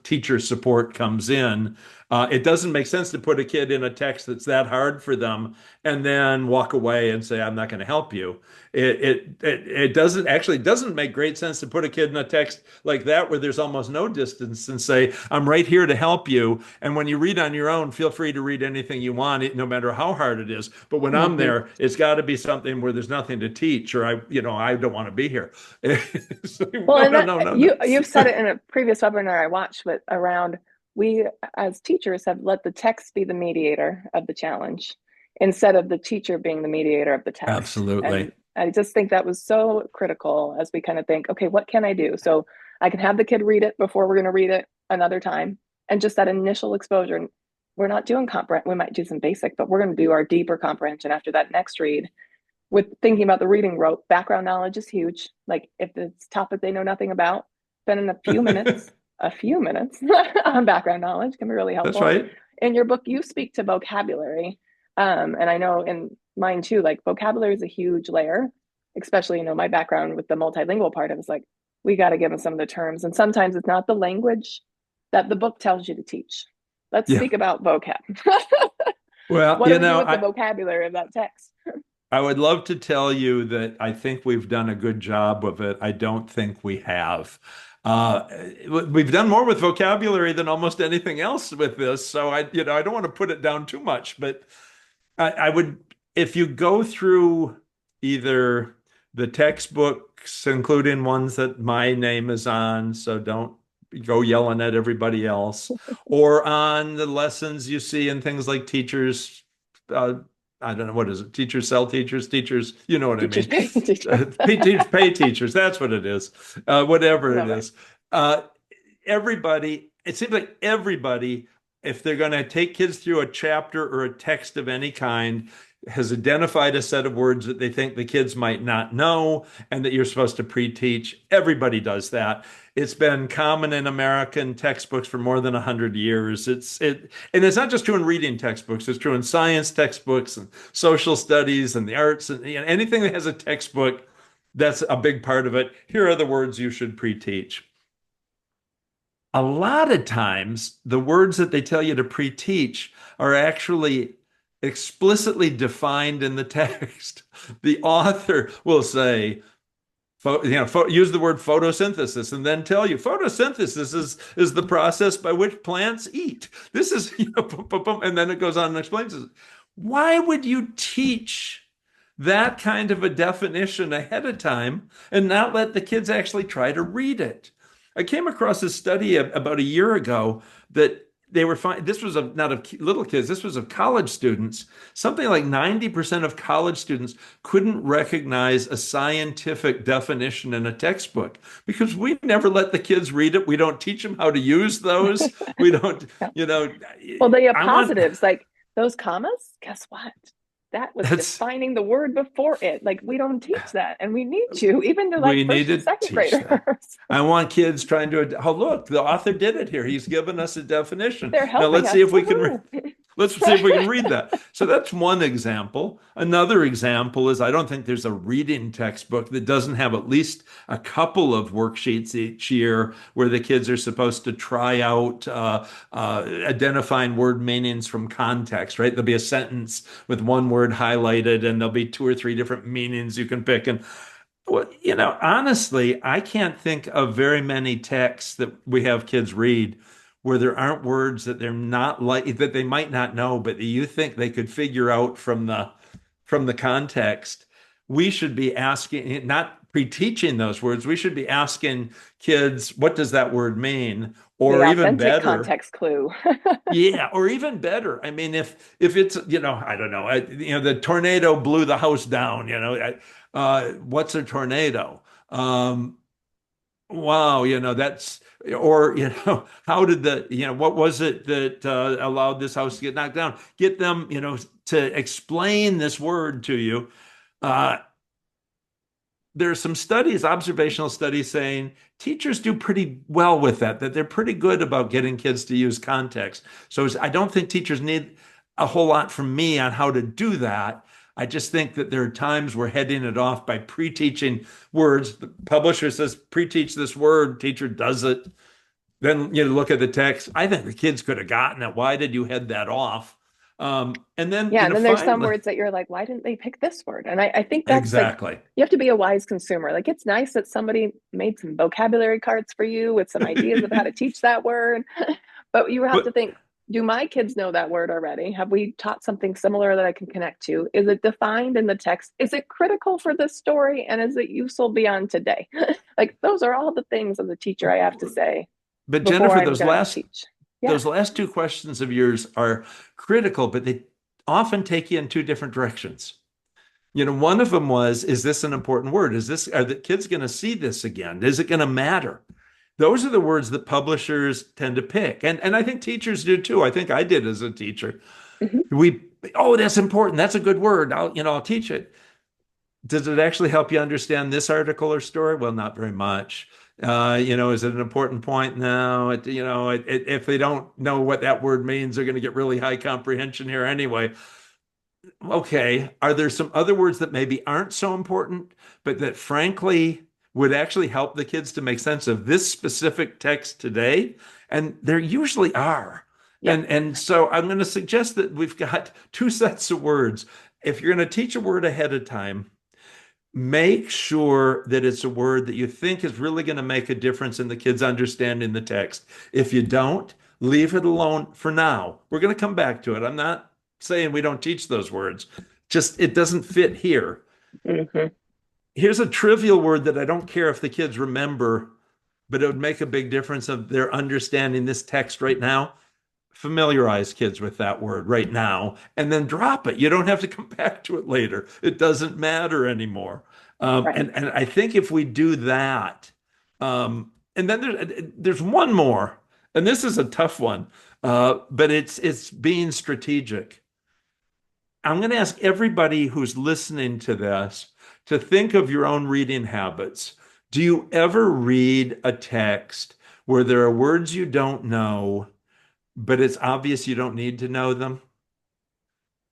teacher support comes in. It doesn't make sense to put a kid in a text that's that hard for them and then walk away and say, I'm not going to help you. It doesn't actually doesn't make great sense to put a kid in a text like that where there's almost no distance and say, I'm right here to help you. And when you read on your own, feel free to read anything you want, no matter how hard it is. But when I'm Hmm. there, it's got to be something where there's nothing to teach, or I don't want to be here. It's like, Well, no, and no, that no, no, no. you've said it in a previous webinar I watched, but around we as teachers have let the text be the mediator of the challenge instead of the teacher being the mediator of the text. And Absolutely. I just think that was so critical as we kind of think, okay, what can I do? So I can have the kid read it before we're going to read it another time, and just that initial exposure. We're not doing comprehend. We might do some basic, but we're going to do our deeper comprehension after that next read with thinking about the reading rope, background knowledge is huge. Like if it's a topic they know nothing about, spending a few minutes on background knowledge can be really That's helpful. right. In your book, you speak to vocabulary. And I know in mine too, like vocabulary is a huge layer, especially, my background with the multilingual part. I was like, we got to give them some of the terms. And sometimes it's not the language that the book tells you to teach. Let's Yeah. speak about vocab. Well, What do we do with the vocabulary of that text? I would love to tell you that I think we've done a good job of it. I don't think we have. Uh, we've done more with vocabulary than almost anything else with this. So I don't want to put it down too much, but I would, if you go through either the textbooks, including ones that my name is on, so don't go yelling at everybody else, or on the lessons you see in things like teachers, uh, I don't know, what is it? Teachers sell teachers, teachers, you know what I Teachers mean? pay teachers. Pay teachers, that's what it is. Whatever it Love it. is. Everybody, it seems like everybody, if they're going to take kids through a chapter or a text of any kind, has identified a set of words that they think the kids might not know and that you're supposed to pre-teach. Everybody does that. It's been common in American textbooks for more than 100 years. And it's not just true in reading textbooks. It's true in science textbooks and social studies and the arts and anything that has a textbook. That's a big part of it. Here are the words you should pre-teach. A lot of times, the words that they tell you to pre-teach are actually explicitly defined in the text. The author will say, use the word photosynthesis and then tell you photosynthesis is the process by which plants eat. This is, boom, boom, boom, and then it goes on and explains it. Why would you teach that kind of a definition ahead of time and not let the kids actually try to read it? I came across a study about a year ago that they were finding, this was not of little kids, this was of college students. Something like 90% of college students couldn't recognize a scientific definition in a textbook because we never let the kids read it. We don't teach them how to use those. We don't, Yeah. you know, Well, the I want, positives, like those commas, guess what? That was that's, defining the word before it. Like we don't teach that, and we need to, even to like we need first and to second teach graders. that. I want kids trying to, oh, look, the author did it here. He's given us a definition. They're Now helping let's see us. if we can Woohoo! let's see if we can read that. So that's one example. Another example is I don't think there's a reading textbook that doesn't have at least a couple of worksheets each year where the kids are supposed to try out identifying word meanings from context, right? There'll be a sentence with one word highlighted and there'll be two or three different meanings you can pick. And well, honestly, I can't think of very many texts that we have kids read where there aren't words that they're not like that they might not know, but that you think they could figure out from the context. We should be asking, not pre-teaching those words. We should be asking kids, what does that word mean? The Or even authentic better, context clue. yeah, or even better. I mean, if it's, I don't know, the tornado blew the house down, what's a tornado? Wow, that's, or, how did what was it that allowed this house to get knocked down? Get them, to explain this word to you. Uh, there are some studies, observational studies saying teachers do pretty well with that they're pretty good about getting kids to use context. So I don't think teachers need a whole lot from me on how to do that. I just think that there are times we're heading it off by pre-teaching words. The publisher says pre-teach this word, teacher does it. Then you look at the text. I think the kids could have gotten it. Why did you head that off? And then, Yeah, and then there's some finally, words that you're like, why didn't they pick this word? And I think that's like, exactly. you have to be a wise consumer. Like, it's nice that somebody made some vocabulary cards for you with some ideas of how to teach that word. But you have to But think, do my kids know that word already? Have we taught something similar that I can connect to? Is it defined in the text? Is it critical for the story? And is it useful beyond today? Like, those are all the things as a teacher I have to say but before Jennifer, I'm going to teach. Yeah. those last two questions of yours are critical, but they often take you in two different directions. One of them was, is this an important word? Are the kids going to see this again? Is it going to matter? Those are the words that publishers tend to pick. And I think teachers do too. I think I did as a teacher. Mhm. We, oh, that's important. That's a good word. I'll teach it. Does it actually help you understand this article or story? Well, not very much. Is it an important point? No. If they don't know what that word means, they're going to get really high comprehension here anyway. Okay, are there some other words that maybe aren't so important, but that frankly would actually help the kids to make sense of this specific text today? And there usually are. Yeah. And so I'm going to suggest that we've got two sets of words. If you're going to teach a word ahead of time, make sure that it's a word that you think is really going to make a difference in the kids understanding the text. If you don't, leave it alone for now. We're going to come back to it. I'm not saying we don't teach those words, just it doesn't fit here. Hmm. Here's a trivial word that I don't care if the kids remember, but it would make a big difference of their understanding this text right now. Familiarize kids with that word right now and then drop it. You don't have to come back to it later. It doesn't matter anymore. Right. And I think if we do that, and then there's one more, and this is a tough one, but it's being strategic. I'm going to ask everybody who's listening to this to think of your own reading habits. Do you ever read a text where there are words you don't know, but it's obvious you don't need to know them?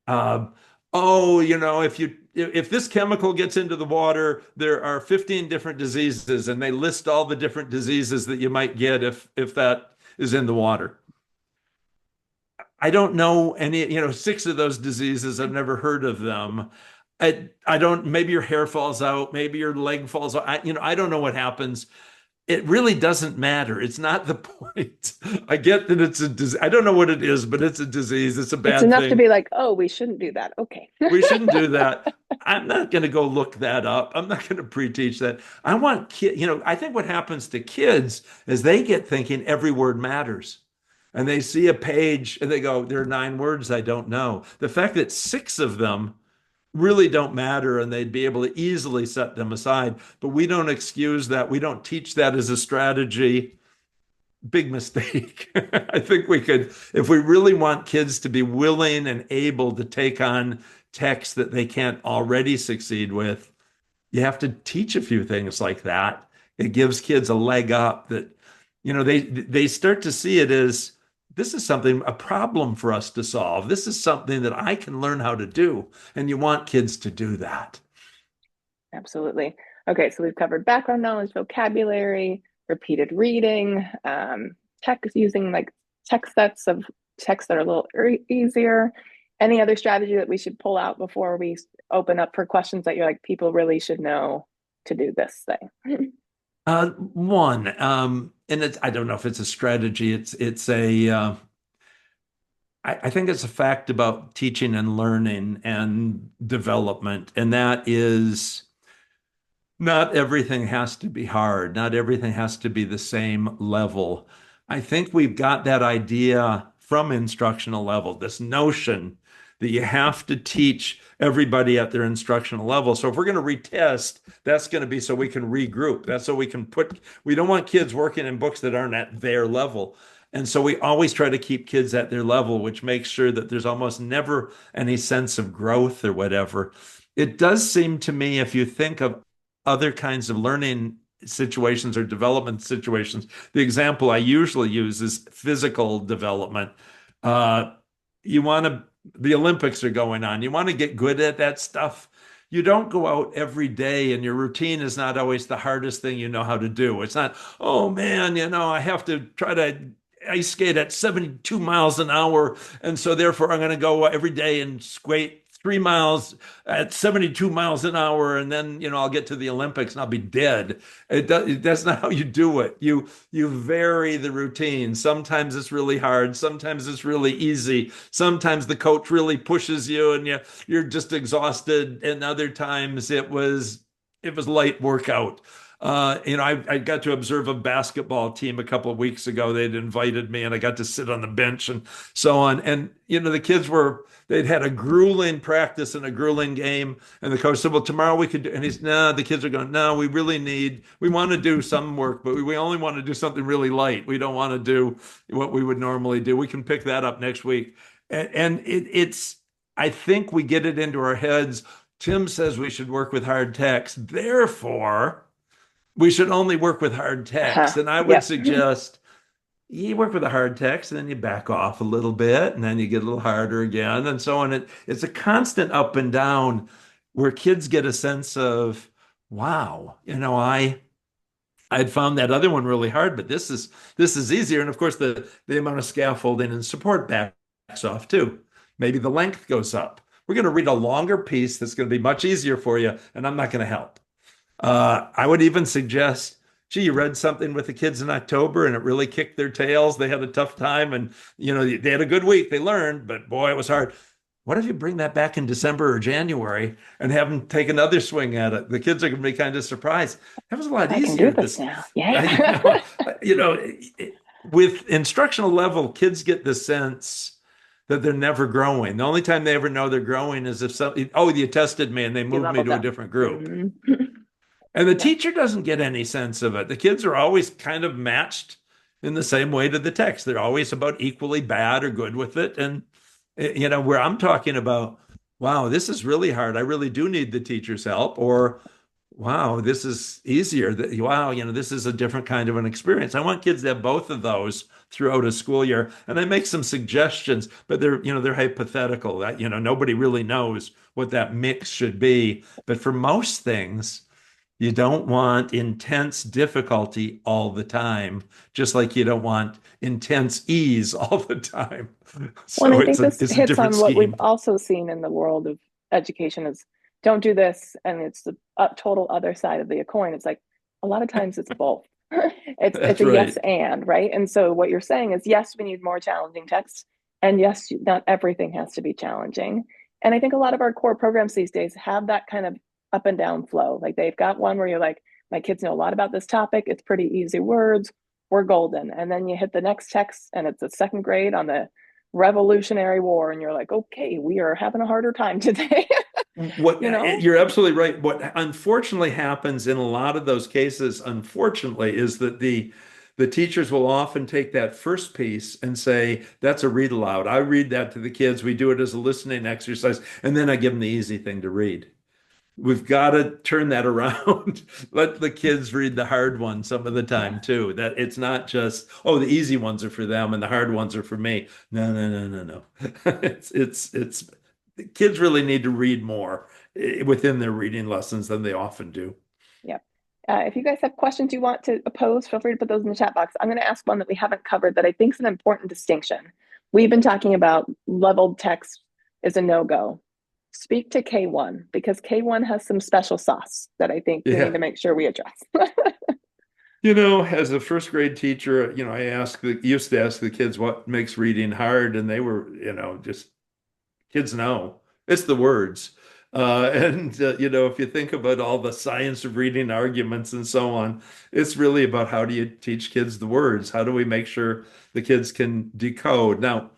Uh, oh, if this chemical gets into the water, there are 15 different diseases, and they list all the different diseases that you might get if that is in the water. I don't know any, six of those diseases. I've never heard of them. I don't, maybe your hair falls out, maybe your leg falls out. I don't know what happens. It really doesn't matter. It's not the point. I get that it's a disease. I don't know what it is, but it's a disease. It's a It's bad enough to thing. be like, oh, we shouldn't do that. Okay. We shouldn't do that. I'm not going to go look that up. I'm not going to pre-teach that. I want kids, I think what happens to kids is they get thinking every word matters. And they see a page and they go, there are 9 words I don't know. The fact that 6 of them really don't matter and they'd be able to easily set them aside. But we don't excuse that. We don't teach that as a strategy. Big mistake. I think we could, if we really want kids to be willing and able to take on text that they can't already succeed with, you have to teach a few things like that. It gives kids a leg up that, they start to see it as this is something, a problem for us to solve. This is something that I can learn how to do. And you want kids to do that. Absolutely. Okay, so we've covered background knowledge, vocabulary, repeated reading, text using like text sets of text that are a little easier. Any other strategy that we should pull out before we open up for questions that you're like, people really should know to do this thing? One, and I don't know if it's a strategy. It's a, I think it's a fact about teaching and learning and development, and that is not everything has to be hard. Not everything has to be the same level. I think we've got that idea from instructional level, this notion that you have to teach everybody at their instructional level. So if we're going to retest, that's going to be so we can regroup. That's so we don't want kids working in books that aren't at their level. And so we always try to keep kids at their level, which makes sure that there's almost never any sense of growth or whatever. It does seem to me, if you think of other kinds of learning situations or development situations, the example I usually use is physical development. Uh, you want to, the Olympics are going on. You want to get good at that stuff. you don't go out every day, and your routine is not always the hardest thing you know how to do. It's not, oh man, I have to try to ice skate at 72 miles an hour. And so therefore I'm going to go every day and skate 3 miles at 72 miles an hour. And then, I'll get to the Olympics and I'll be dead. That's not how you do it. You vary the routine. Sometimes it's really hard. Sometimes it's really easy. Sometimes the coach really pushes you and you're just exhausted. And other times it was light workout. I got to observe a basketball team a couple of weeks ago. They'd invited me, and I got to sit on the bench and so on. And the kids they'd had a grueling practice and a grueling game, and the coach said, "Well, tomorrow we could do." And he's, "No." The kids are going, "No, we want to do some work, but we only want to do something really light. We don't want to do what we would normally do. We can pick that up next week." And it's, I think we get it into our heads. Tim says we should work with hard text. Therefore, we should only work with hard text. And I would Yep. suggest you work with a hard text and then you back off a little bit and then you get a little harder again and so on. It's a constant up and down where kids get a sense of, wow, I'd found that other one really hard, but this is easier. And of course, the amount of scaffolding and support backs off too. Maybe the length goes up. We're going to read a longer piece that's going to be much easier for you, and I'm not going to help. I would even suggest, gee, you read something with the kids in October and it really kicked their tails. They had a tough time and, they had a good week. They learned, but boy, it was hard. What if you bring that back in December or January and have them take another swing at it? The kids are going to be kind of surprised. That was a lot I can do easier. this This, now. Yay. you know, you know, with instructional level, kids get the sense that they're never growing. The only time they ever know they're growing is if oh, you tested me and they You moved me leveled to a up. different group. Mhm. And the Yeah, teacher doesn't get any sense of it. The kids are always kind of matched in the same way to the text. They're always about equally bad or good with it. And, where I'm talking about, wow, this is really hard. I really do need the teacher's help. Or, wow, this is easier. Wow, this is a different kind of an experience. I want kids to have both of those throughout a school year. And I make some suggestions, but they're hypothetical. That, nobody really knows what that mix should be. But for most things, you don't want intense difficulty all the time, just like you don't want intense ease all the time. well, and So I it's think a this it's a hits different on what we've scheme. also seen in the world of education is don't do this, and it's the total other side of the coin. It's like a lot of times it's both. It's That's a yes right. and, right? And so what you're saying is yes, we need more challenging texts, and yes, not everything has to be challenging. And I think a lot of our core programs these days have that kind of up and down flow. Like they've got one where you're like, my kids know a lot about this topic. It's pretty easy words. We're golden. And then you hit the next text, and it's a second grade on the Revolutionary War, and you're like, okay, we are having a harder time today. What you know? you're absolutely right. What unfortunately happens in a lot of those cases, unfortunately, is that the teachers will often take that first piece and say, that's a read aloud. I read that to the kids. We do it as a listening exercise, and then I give them the easy thing to read. We've got to turn that around. Let the kids read the hard one some of the Yeah. time too. That it's not just, oh, the easy ones are for them and the hard ones are for me. No, no, no, no, no. It's the kids really need to read more within their reading lessons than they often do. Yep. If you guys have questions you want to pose, feel free to put those in the chat box. I'm going to ask one that we haven't covered that I think is an important distinction. We've been talking about leveled text is a no-go. Speak to K1 because K1 has some special sauce that I think we need Yeah. to make sure we address. As a first grade teacher, I used to ask the kids what makes reading hard, and they were, just kids know it's the words. If you think about all the science of reading arguments and so on, it's really about how do you teach kids the words? How do we make sure the kids can decode? Now,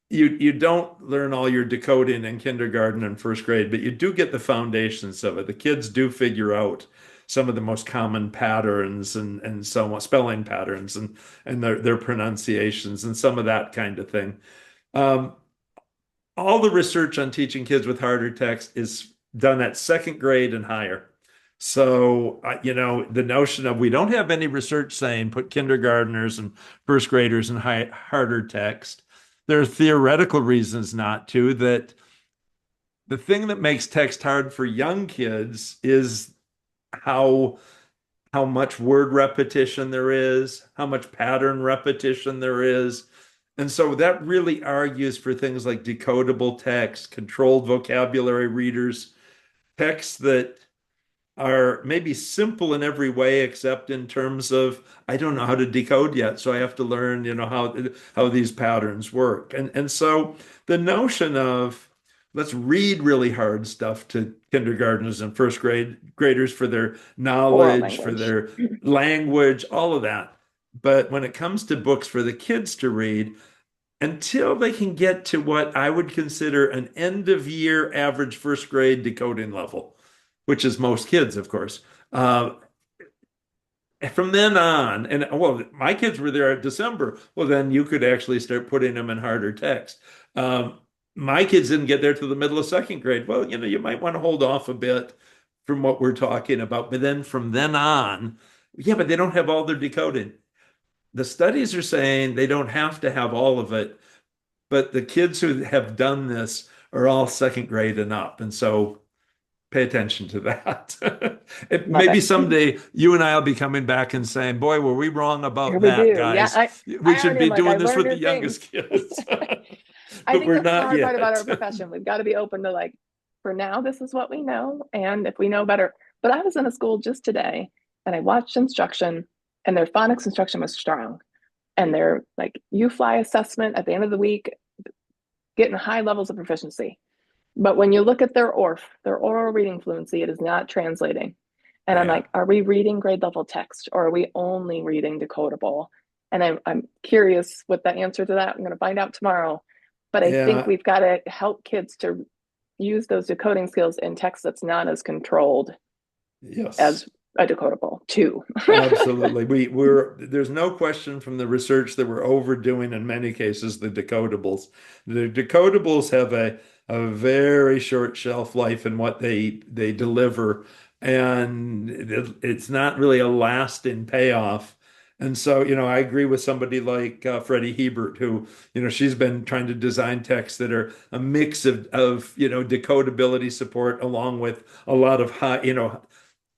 you don't learn all your decoding in kindergarten and first grade, but you do get the foundations of it. The kids do figure out some of the most common patterns and so on, spelling patterns and their pronunciations and some of that kind of thing. Um, all the research on teaching kids with harder text is done at second grade and higher. So, the notion of we don't have any research saying put kindergartners and first graders in harder text. There are theoretical reasons not to, that the thing that makes text hard for young kids is how how much word repetition there is, how much pattern repetition there is. And so that really argues for things like decodable text, controlled vocabulary readers, texts that are maybe simple in every way except in terms of I don't know how to decode yet, so I have to learn, how these patterns work. And so the notion of let's read really hard stuff to kindergartners and first graders for their Oral knowledge, for language. their language, all of that. But when it comes to books for the kids to read, until they can get to what I would consider an end of year average first grade decoding level, which is most kids, of course. Uh, from then on, and well, my kids were there at December. Well, then you could actually start putting them in harder text. Um, my kids didn't get there to the middle of second grade. Well, you might want to hold off a bit from what we're talking about. But then from then on, yeah, but they don't have all their decoding. The studies are saying they don't have to have all of it, but the kids who have done this are all second grade and up. And so pay attention to that. Love Maybe it. someday you and I will be coming back and saying, boy, were we wrong Here about we that, do. Yeah, guys. We I should already am be like, I doing this learned with new the things. youngest kids, I but think we're that's the not hard part about our yet. profession. We've got to be open to like, for now, this is what we know. And if we know better, but I was in a school just today and I watched instruction and their phonics instruction was strong. And their like U-Fly assessment at the end of the week, getting high levels of proficiency. But when you look at their ORF, their oral reading fluency, it is not translating. And I'm Yeah. like, are we reading grade level text or are we only reading decodable? And I'm curious what the answer to that. I'm going to find out tomorrow. But I think Yeah. we've got to help kids to use those decoding skills in text that's not as controlled as Yes. a decodable too. Absolutely. There's no question from the research that we're overdoing in many cases the decodables. The decodables have a very short shelf life in what they deliver, and it's not really a lasting payoff. And so, I agree with somebody like Freddie Hebert, who, she's been trying to design texts that are a mix of decodability support along with a lot of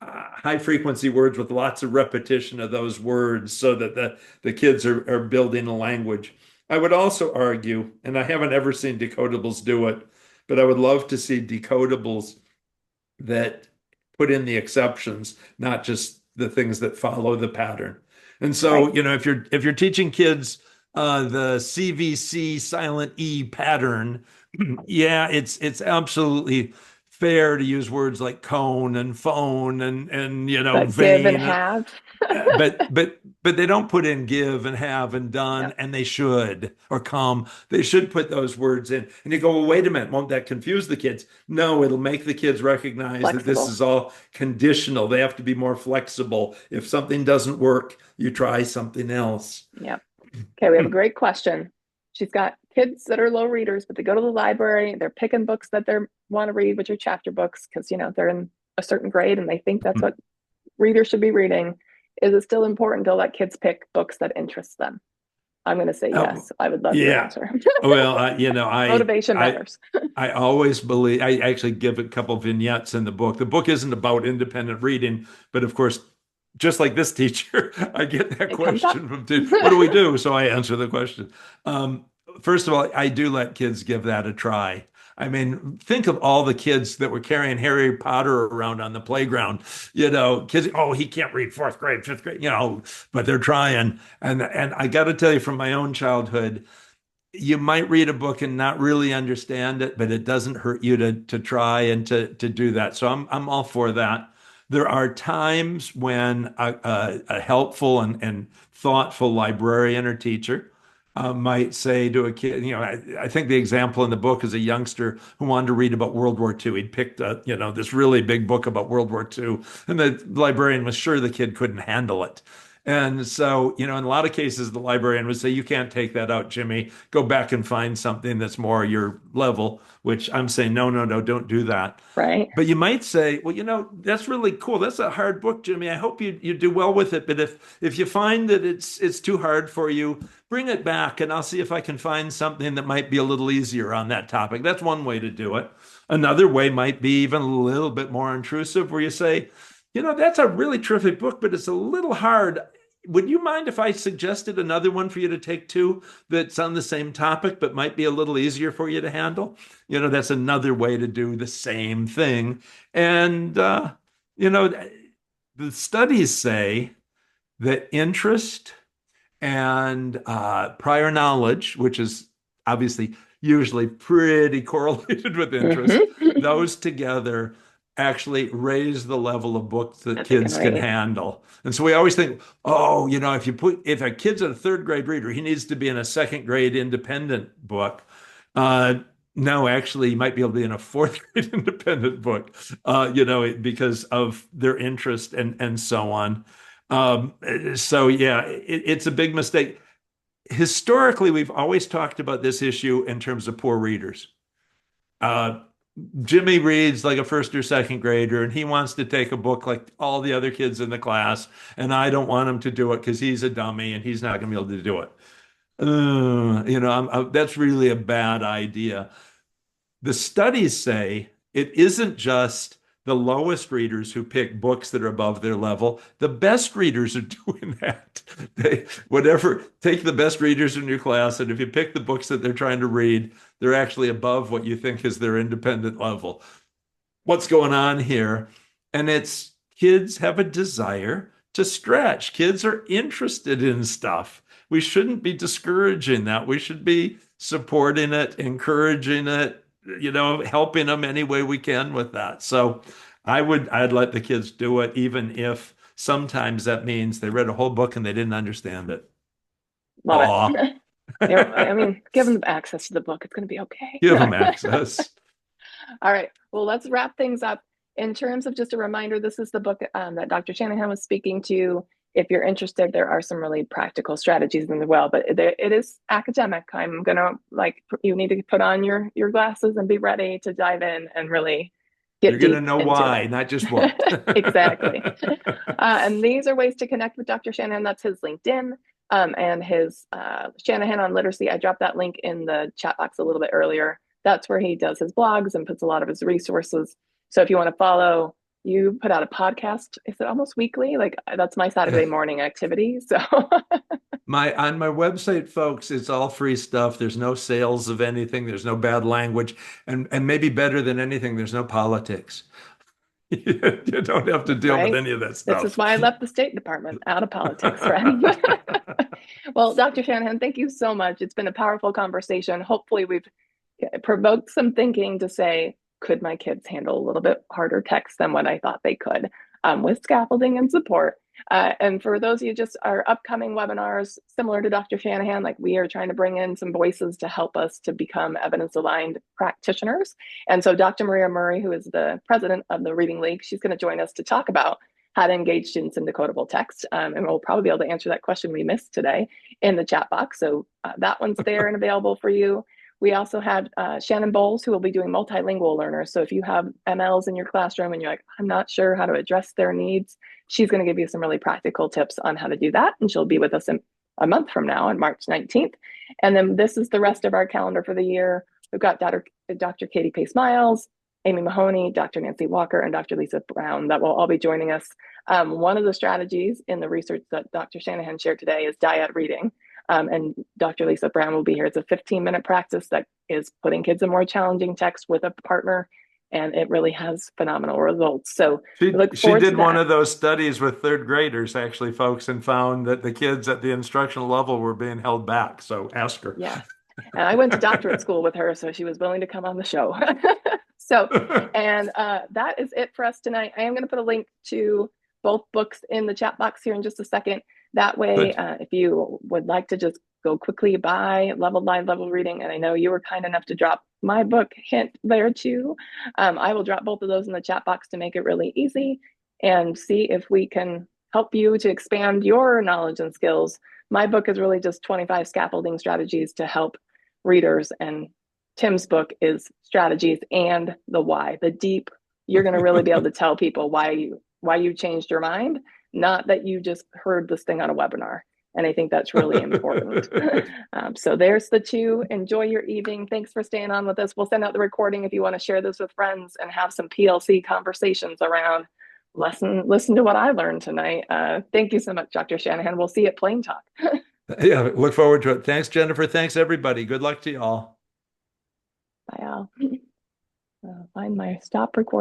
high frequency words with lots of repetition of those words so that the kids are building a language. I would also argue, and I haven't ever seen decodables do it, but I would love to see decodables that put in the exceptions, not just the things that follow the pattern. And Right. so, if you're teaching kids the CVC silent E pattern, yeah, it's absolutely fair to use words like cone and phone and But give and vein. have. But they don't put in give and have and done, Yep. and they should, or come. They should put those words in. And you go, well, wait a minute, won't that confuse the kids? No, it'll make the kids recognize that this Flexible. is all conditional. They have to be more flexible. If something doesn't work, you try something else. Yep. Okay, we have a great question. She's got kids that are low readers, but they go to the library, they're picking books that they want to read, which are chapter books, because they're in a certain grade and they think that's what readers should be reading. Is it still important to let kids pick books that interest them? I'm going to say Oh, yes. I would love your yeah. answer. Well, Motivation matters. I always believe I actually give a couple vignettes in the book. The book isn't about independent reading, but of course, just like this teacher, I get that It comes up. question from what do we do? So I answer the question. Um, First of all, I do let kids give that a try. I mean, think of all the kids that were carrying Harry Potter around on the playground. Kids, oh, he can't read fourth grade, fifth grade, but they're trying. And I got to tell you from my own childhood, you might read a book and not really understand it, but it doesn't hurt you to try and to do that. So I'm all for that. There are times when a helpful and thoughtful librarian or teacher might say to a kid, I think the example in the book is a youngster who wanted to read about World War II. He'd picked this really big book about World War II, and the librarian was sure the kid couldn't handle it. And so, in a lot of cases, the librarian would say, you can't take that out, Jimmy. Go back and find something that's more your level, which I'm saying, no, no, no, don't do that. Right. But you might say, well, that's really cool. That's a hard book, Jimmy. I hope you do well with it. But if you find that it's too hard for you, bring it back and I'll see if I can find something that might be a little easier on that topic. That's one way to do it. Another way might be even a little bit more intrusive, where you say, that's a really terrific book, but it's a little hard. Would you mind if I suggested another one for you to take too, that's on the same topic, but might be a little easier for you to handle? That's another way to do the same thing. And, you know, the studies say that interest and prior knowledge, which is obviously usually pretty correlated with interest, Hmm. those together actually raise the level of books that That they can kids can read. handle. And so we always think, oh, if a kid's a third grade reader, he needs to be in a second grade independent book. Uh, no, actually, you might be able to be in a fourth grade independent book, because of their interest and so on. Um, so yeah, it's a big mistake. Historically, we've always talked about this issue in terms of poor readers. Uh, Jimmy reads like a first or second grader, and he wants to take a book like all the other kids in the class, and I don't want him to do it because he's a dummy and he's not going to be able to do it. That's really a bad idea. The studies say it isn't just the lowest readers who pick books that are above their level. The best readers are doing that. Take the best readers in your class, and if you pick the books that they're trying to read, they're actually above what you think is their independent level. What's going on here? And it's kids have a desire to stretch. Kids are interested in stuff. We shouldn't be discouraging that. We should be supporting it, encouraging it, helping them any way we can with that. So I'd let the kids do it, even if sometimes that means they read a whole book and they didn't understand it. Love it. Aw, I mean, give them access to the book. It's going to be okay. give them access. All right. Well, let's wrap things up. In terms of just a reminder, this is the book that Dr. Shanahan was speaking to. If you're interested, there are some really practical strategies in the well, but it is academic. I'm gonna you need to put on your glasses and be ready to dive in and really You're get going to deep know into why, not just what. it. Exactly. And these are ways to connect with Dr. Shanahan. That's his LinkedIn and his Shanahan on Literacy. I dropped that link in the chat box a little bit earlier. That's where he does his blogs and puts a lot of his resources. So if you want to follow, you put out a podcast. Is it almost weekly? Like that's my Saturday morning activity. So On my website, folks, it's all free stuff. There's no sales of anything. There's no bad language, and maybe better than anything, there's no politics. You don't have to deal with right. any of that This is stuff. why I left the State Department out of politics, friend. Well, Dr. Shanahan, thank you so much. It's been a powerful conversation. Hopefully, we've provoked some thinking to say, could my kids handle a little bit harder text than what I thought they could with scaffolding and support? And for those of you just our upcoming webinars, similar to Dr. Shanahan, like we are trying to bring in some voices to help us to become evidence-aligned practitioners. And so Dr. Maria Murray, who is the president of the Reading League, she's going to join us to talk about how to engage students in decodable text. And we'll probably be able to answer that question we missed today in the chat box. So that one's there and available for you. We also had Shannon Bowles, who will be doing multilingual learners. So if you have MLs in your classroom and you're like, I'm not sure how to address their needs, she's going to give you some really practical tips on how to do that. And she'll be with us in a month from now on March 19th. And then this is the rest of our calendar for the year. We've got Dr. Katie Pace Miles, Amy Mahoney, Dr. Nancy Walker, and Dr. Lisa Brown that will all be joining us. One of the strategies in the research that Dr. Shanahan shared today is dyad reading. And Dr. Lisa Brown will be here. It's a 15-minute practice that is putting kids in more challenging text with a partner, and it really has phenomenal results. So we look She forward to did one that. of those studies with third graders, actually, folks, and found that the kids at the instructional level were being held back. So ask her. Yes. And I went to doctorate school with her, so she was willing to come on the show. So, and that is it for us tonight. I am going to put a link to both books in the chat box here in just a second. That way, Good. if you would like to just go quickly buy Leveled Live Level Reading, and I know you were kind enough to drop my book hint there too, I will drop both of those in the chat box to make it really easy and see if we can help you to expand your knowledge and skills. My book is really just 25 scaffolding strategies to help readers, and Tim's book is strategies and the why, the deep. You're going to really be able to tell people why you changed your mind, not that you just heard this thing on a webinar. And I think that's really important. So there's the two. Enjoy your evening. Thanks for staying on with us. We'll send out the recording if you want to share this with friends and have some PLC conversations around listen to what I learned tonight. Thank you so much, Dr. Shanahan. We'll see you at Plain Talk. Yeah, look forward to it. Thanks, Jennifer. Thanks, everybody. Good luck to you all. Bye, all. Find my stop recording.